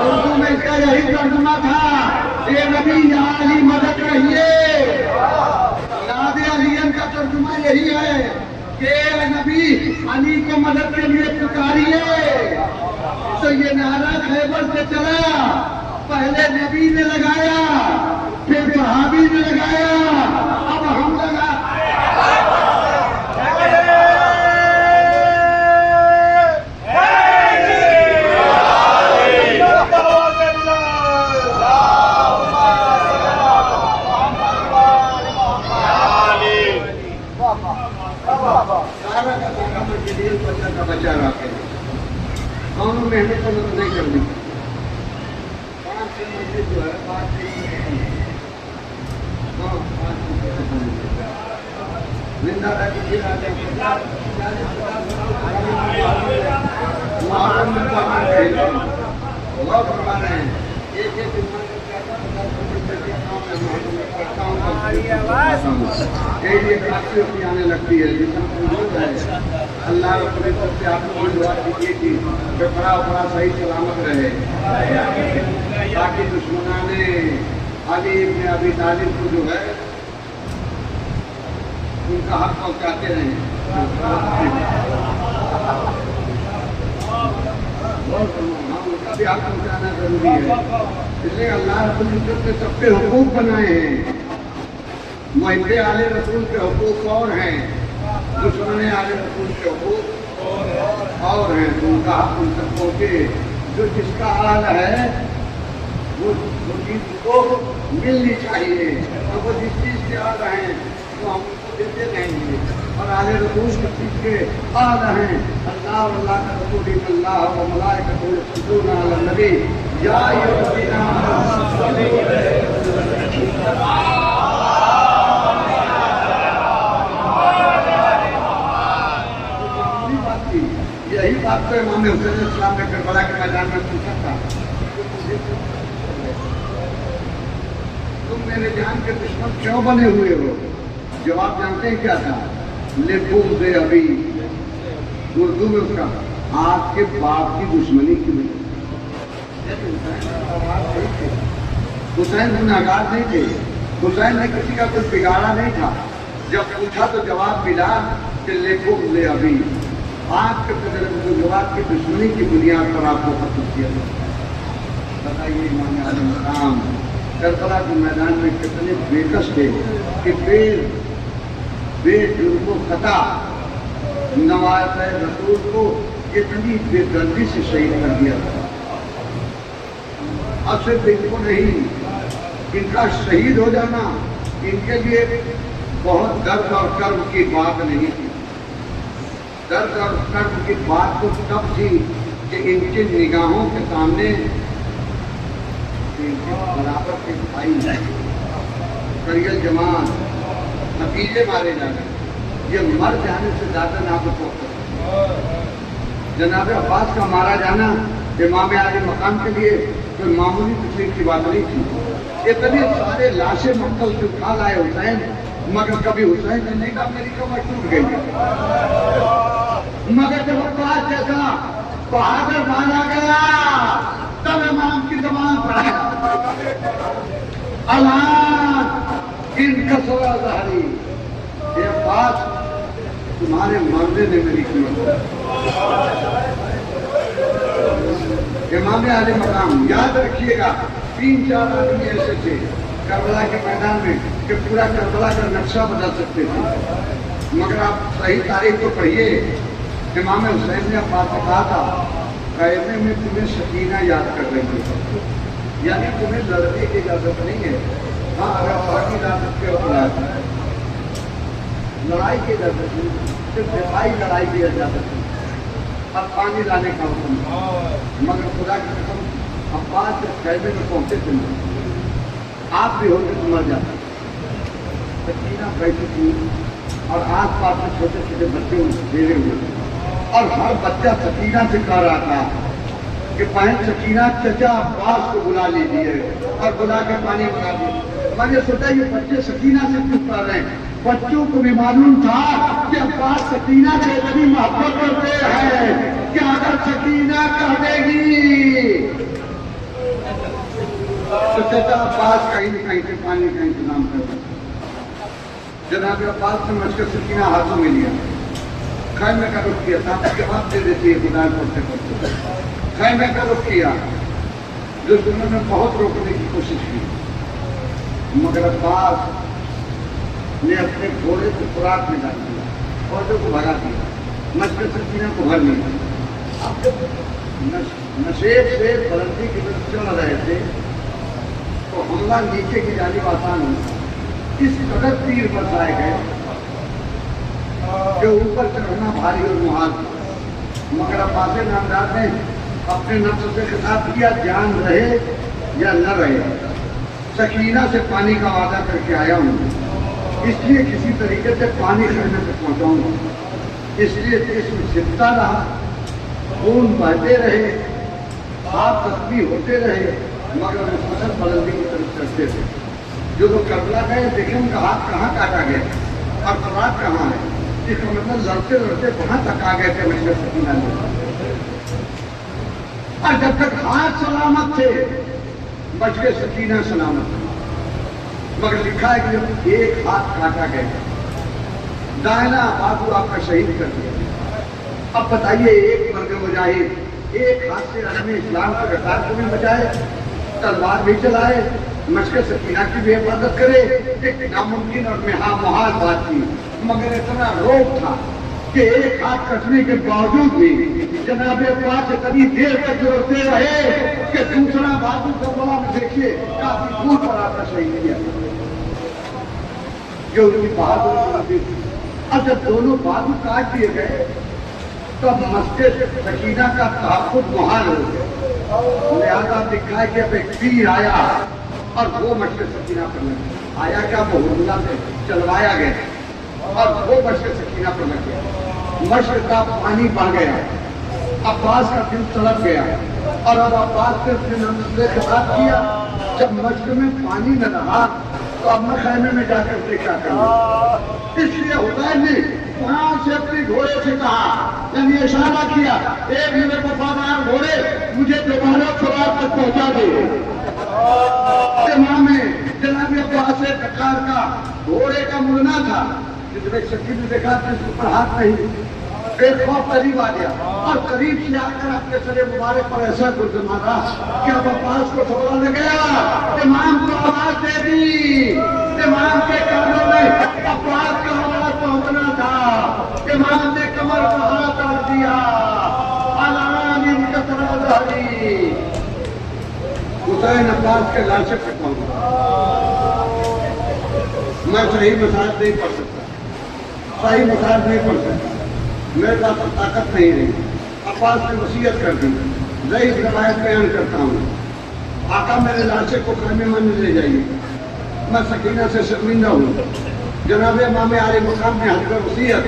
Speaker 1: उर्दू में इसका यही तर्जुमा था, ये नबी या अली मदद रहिए। नादे अलियन का तर्जुमा यही है कि नबी अली को मदद के लिए पुकारिए। तो ये नारा खैबर से चला, पहले नबी ने लगाया, फिर सहाबी ने लगाया, अब हम लगा। सारा का सारा मटेरियल बच्चा का बचा रहा है। कौन मेहनत तो नहीं करनी। 5-6 महीने जो है 5-6 जिंदा रखिए बहुत फरमाना है। एक एक आने लगती है अल्लाह अपने सबसे आपको दुआ कीजिए कि बड़ा बड़ा सही सलामत रहे, ताकि दुश्मनाने अली इब्न अबी तालिब को जो है उनका हक पहुँचाते रहे। उनका भी हक पहुँचाना जरूरी है। इसलिए अल्लाह रब्बुल इज्जत ने सबके हुकूक बनाए हैं। मुहिब्बे आले रसूल के हुकूक और हैं, दुश्मने आले रसूल के हुकूक और हैं। तो उनका हक उन तक पहुँचे। जो जिसका हाल है वो चीज को मिलनी चाहिए। तो वो जिस चीज के हाल हैं तो हम उनको देते रहेंगे। और आले रसूल के चीज के हाल हैं अल्लाह अल्लाह का रसूल अल्लाह व मलाइकतुहु यसल्लूना अलन नबी या अय्युहल्लज़ीना यही बात तो इमाम हुसैन इस्लाम ने करबला के मैदान में पूछा था, तुम मेरे जान के दुश्मन क्यों बने हुए हो? जवाब जानते हैं क्या था? लेबूब दे अभी उर्दू में उसका आपके बाप की दुश्मनी की वजह। हुसैन गुनहगार नहीं थे। हुसैन ने किसी का कुछ बिगाड़ा नहीं था। जब पूछा तो जवाब मिला कि लेबूब दे अभी आपके जवाब की दुश्मनी की बुनियाद पर आपको खत्म किया। बताइए इमाम आले मकाम करबला के मैदान में कितने बेकस थे कि बेजुर्म खता नवाज रसूल को इतनी बेदर्दी से शहीद कर दिया था। अब सिर्फ इनको नहीं, इनका शहीद हो जाना इनके लिए बहुत दर्द और कर्म की बात नहीं थी। दर्द और कर्म की बात तो तब थी कि इनकी निगाहों के सामने बराबर के भाई करियल जमान नतीजे मारे जा रहे। ये मर जाने से ज्यादा नाजुक जनाब अब्बास का मारा जाना इमाम आले मकाम के लिए कोई मामूली तकलीफ की बात नहीं थी। इतने सारे लाशें मक्कल से उठा लाए हुसैन, मगर कभी हुसैन ने नहीं कहा मेरी कमर टूट गई। मगर जब अब्बास जैसा बहादुर माना गया तब इमाम की जबान पर अल्लाह इनका सोया ज़ाहरी ये अब्बास तुम्हारे मरने ने मेरी कीमत। इमाम आले मकाम याद रखिएगा 3-4 आदमी ऐसे थे करबला के मैदान में कि पूरा करबला का नक्शा बदल सकते थे। मगर आप सही तारीख को पढ़िए। इमाम हुसैन ने अब्बास से कहा था कहने में तुम्हें सकीना याद कर रही है, यानी तुम्हें लड़ने की इजाजत नहीं है। हाँ अगर पानी ला सकते हो तो लड़ाई की इजाजत नहीं, सिर्फ दिफाई लड़ाई की इजाजत नहीं। अब पानी लाने का हुक्म। मगर खुदा की कसम अब्बास जब कहने में पहुंचे थे आप भी होते तो मर जाते। सकीना बैठी थी और आस पास में छोटे छोटे बच्चे घेरे हुए थे और हर बच्चा सकीना से कह रहा था कि बहन सकीना चचा अब्बास को बुला लीजिए और बुला के पानी बना दीजिए। मैंने सोचा ये बच्चे सकीना से क्यों कर रहे हैं? बच्चों को भी मालूम था कि अब्बास सकीना से इतनी मोहब्बत करते हैं कि अगर सकीना कह देगी तो चचा अब्बास कहीं न कहीं से पानी का इंतजाम कर। जनाब अब्बास समझकर सकीना हाथों में लिया, खैमे का रुख किया था, जवाब दे देती है गुनाह करते करते। खैमे का रुख किया, दुश्मनों ने बहुत रोकने की कोशिश की, मगर अब्बास ने अपने घोड़े को खुराक में डाल दिया, फौजों को भगा दिया, मस्जिद सकीना को भर लिया। अब जब नशेब से बुलंदी की तरफ चल रहे थे तो हमला नीचे की जानिब आसान हुआ। इस कदर तीर बरसाए गए के ऊपर चढ़ना भारी और मुहाल था। मगर अब्बास नामदार ने अपने नफ्स से खिताब किया, जान रहे या न रहे, सकीना से पानी का वादा करके आया हूँ, इसलिए किसी तरीके से पानी खरीदने तक पहुँचाऊँगा। इसलिए इसमें सिपता रहा, खून बहते रहे, साफ जख्मी होते रहे, मगर मुसलसल बुलंदी की तरफ चढ़ते थे। जो लोग करबला गए देखे उनका हाथ कहाँ काटा गया और फरात कहाँ है, इसका मतलब लड़ते लड़ते वहां तक आ गए थे मजलिस सकीना में। और जब तक हाथ सलामत थे मजलिस सकीना सलामत था। मगर लिखा है कि जब एक हाथ काटा गया, दाहिना बाजू आपका शहीद कर दिया। अब बताइए, एक मर्द मुजाहिद एक हाथ से आदमी इस्लाम के रकार को भी बचाए, तलवार भी चलाए, मशक सकीना की भी हिफाजत करे, एक नामुमकिन और मुहाल बात थी। मगर इतना रोक था कि एक हाथ कटने के बावजूद भी जनाब अब्बास इतनी देर तक जोड़ते रहे कि दूसरा बाजू करबला में देखिए काफी दूर पर आता शहीद किया, जो उनकी बहादुरी थी। अब जब दोनों बाजू काट दिए गए तब मस्जिद सकीना का तहफ़्फ़ुज़ मुहाल हो गया। लिहाजा लिखा है कि अब एक तीर आया और वो मस्जिद सकीना पर लगा। आया क्या, बहुल्ला से चलवाया गया और वो मस्जिद सकीना पर लग गया। मस्जिद का पानी बढ़ गया, अब्बास का दिल तड़प गया और अब अब्बास ने अपने नफ्स से खिताब किया, जब मस्जिद में पानी न रहा तो अब मैं खैमे में जाकर देखा करूँ। इसलिए हुसैन ने वहां से अपने घोड़े से कहा, यानी इशारा किया, एक मेरे वफादार घोड़े मुझे दोबारा फरात तक पहुंचा दे। वहां में जनाब अब्बास प्रकार का घोड़े का मुड़ना था, जिसमें शकील ने देखा कि इसके ऊपर हाथ नहीं, एक खौफ करीब आ गया और करीब से आकर आपके सरे मुबारक पर ऐसा गुर्द मारा कि अब अब्बास को थोड़ा लग गया। इमाम को आवाज दे दी, इमाम के कानों में अब्बास का आवाज पहुंचना था। इमाम ने कमर पर हाथ डाल दिया, अलानी कसरत हरी। हुसैन अब्बास के लाशे पे पहुंचा। मैं सही मसाज नहीं पढ़ सकता, सही मसाज नहीं पढ़ सकता, मेरे पास ताकत नहीं रही। अब्बास ने वसीयत कर दी, ज़ईफ़ रवायत बयान करता हूँ, आका मेरे लाशे को खैमे में ले जाइए, मैं सकीना से शर्मिंदा हूँ। जनाब इमाम आले मकाम ने हज़रत वसीयत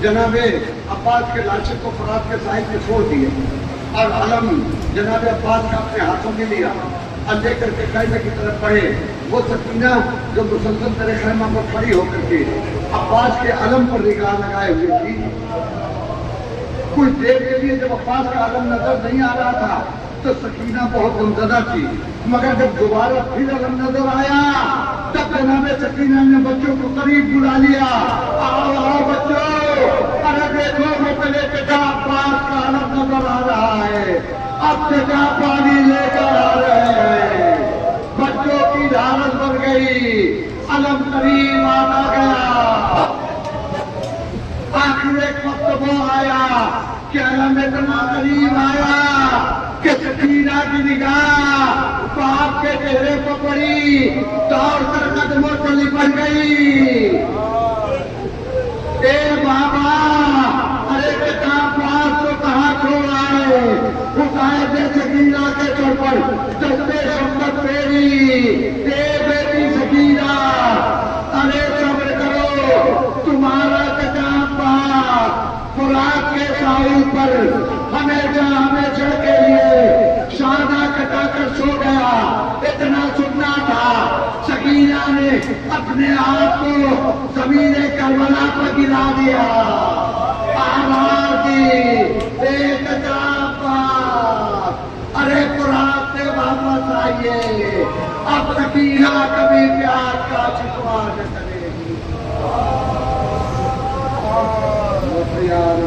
Speaker 1: जनाब अब्बास के लाशे को फरात के साहिब में छोड़ दिए और अलम जनाब अब्बास का अपने हाथों में लिया और लेकर के खैमे की तरफ बढ़े। वो सकीना जो मुसलसल तेरे खैमा पर खड़ी होकर के अब्बास के अलम पर निगाह लगाए हुए थी, कुछ देर के लिए जब अब्बास का अलम नजर नहीं आ रहा था तो सकीना बहुत गमज़दा थी। मगर जब दोबारा फिर अलम नजर आया तब जनाब सकीना ने बच्चों को करीब बुला लिया, आओ आओ बच्चों, अरे देखो वो पहले बेटा अब्बास का अलम नजर आ रहा है, अब बेटा पानी लेकर आ रहे हैं। बच्चों की धारत बढ़ गई, अलम करीब आता गया। आखिर एक वक्त वो आया कि अलम इतना करीब आया कि सकीना की निगाह बाप के चेहरे पर पड़ी, दौड़ कर कदमों से लिपट गई। ए बाबा, अरे बेटा पास तो कहाँ छोड़ आए, उठाए थे सकीना के सर पर दस्ते शब्द फेरी, बेटी सकीना, अरे सब्र करो, तुम्हारा फुरात के साहिल पर हमेशा हमेशा के लिए शादा कटाकर सो गया। इतना सुनना था, सकीना ने अपने आप को जमीन करबला पर गिरा दिया। आवाज़ एक अरे फुरात से वापस आइए, अब सकीना कभी प्यार का शिकवा न करेगी। यार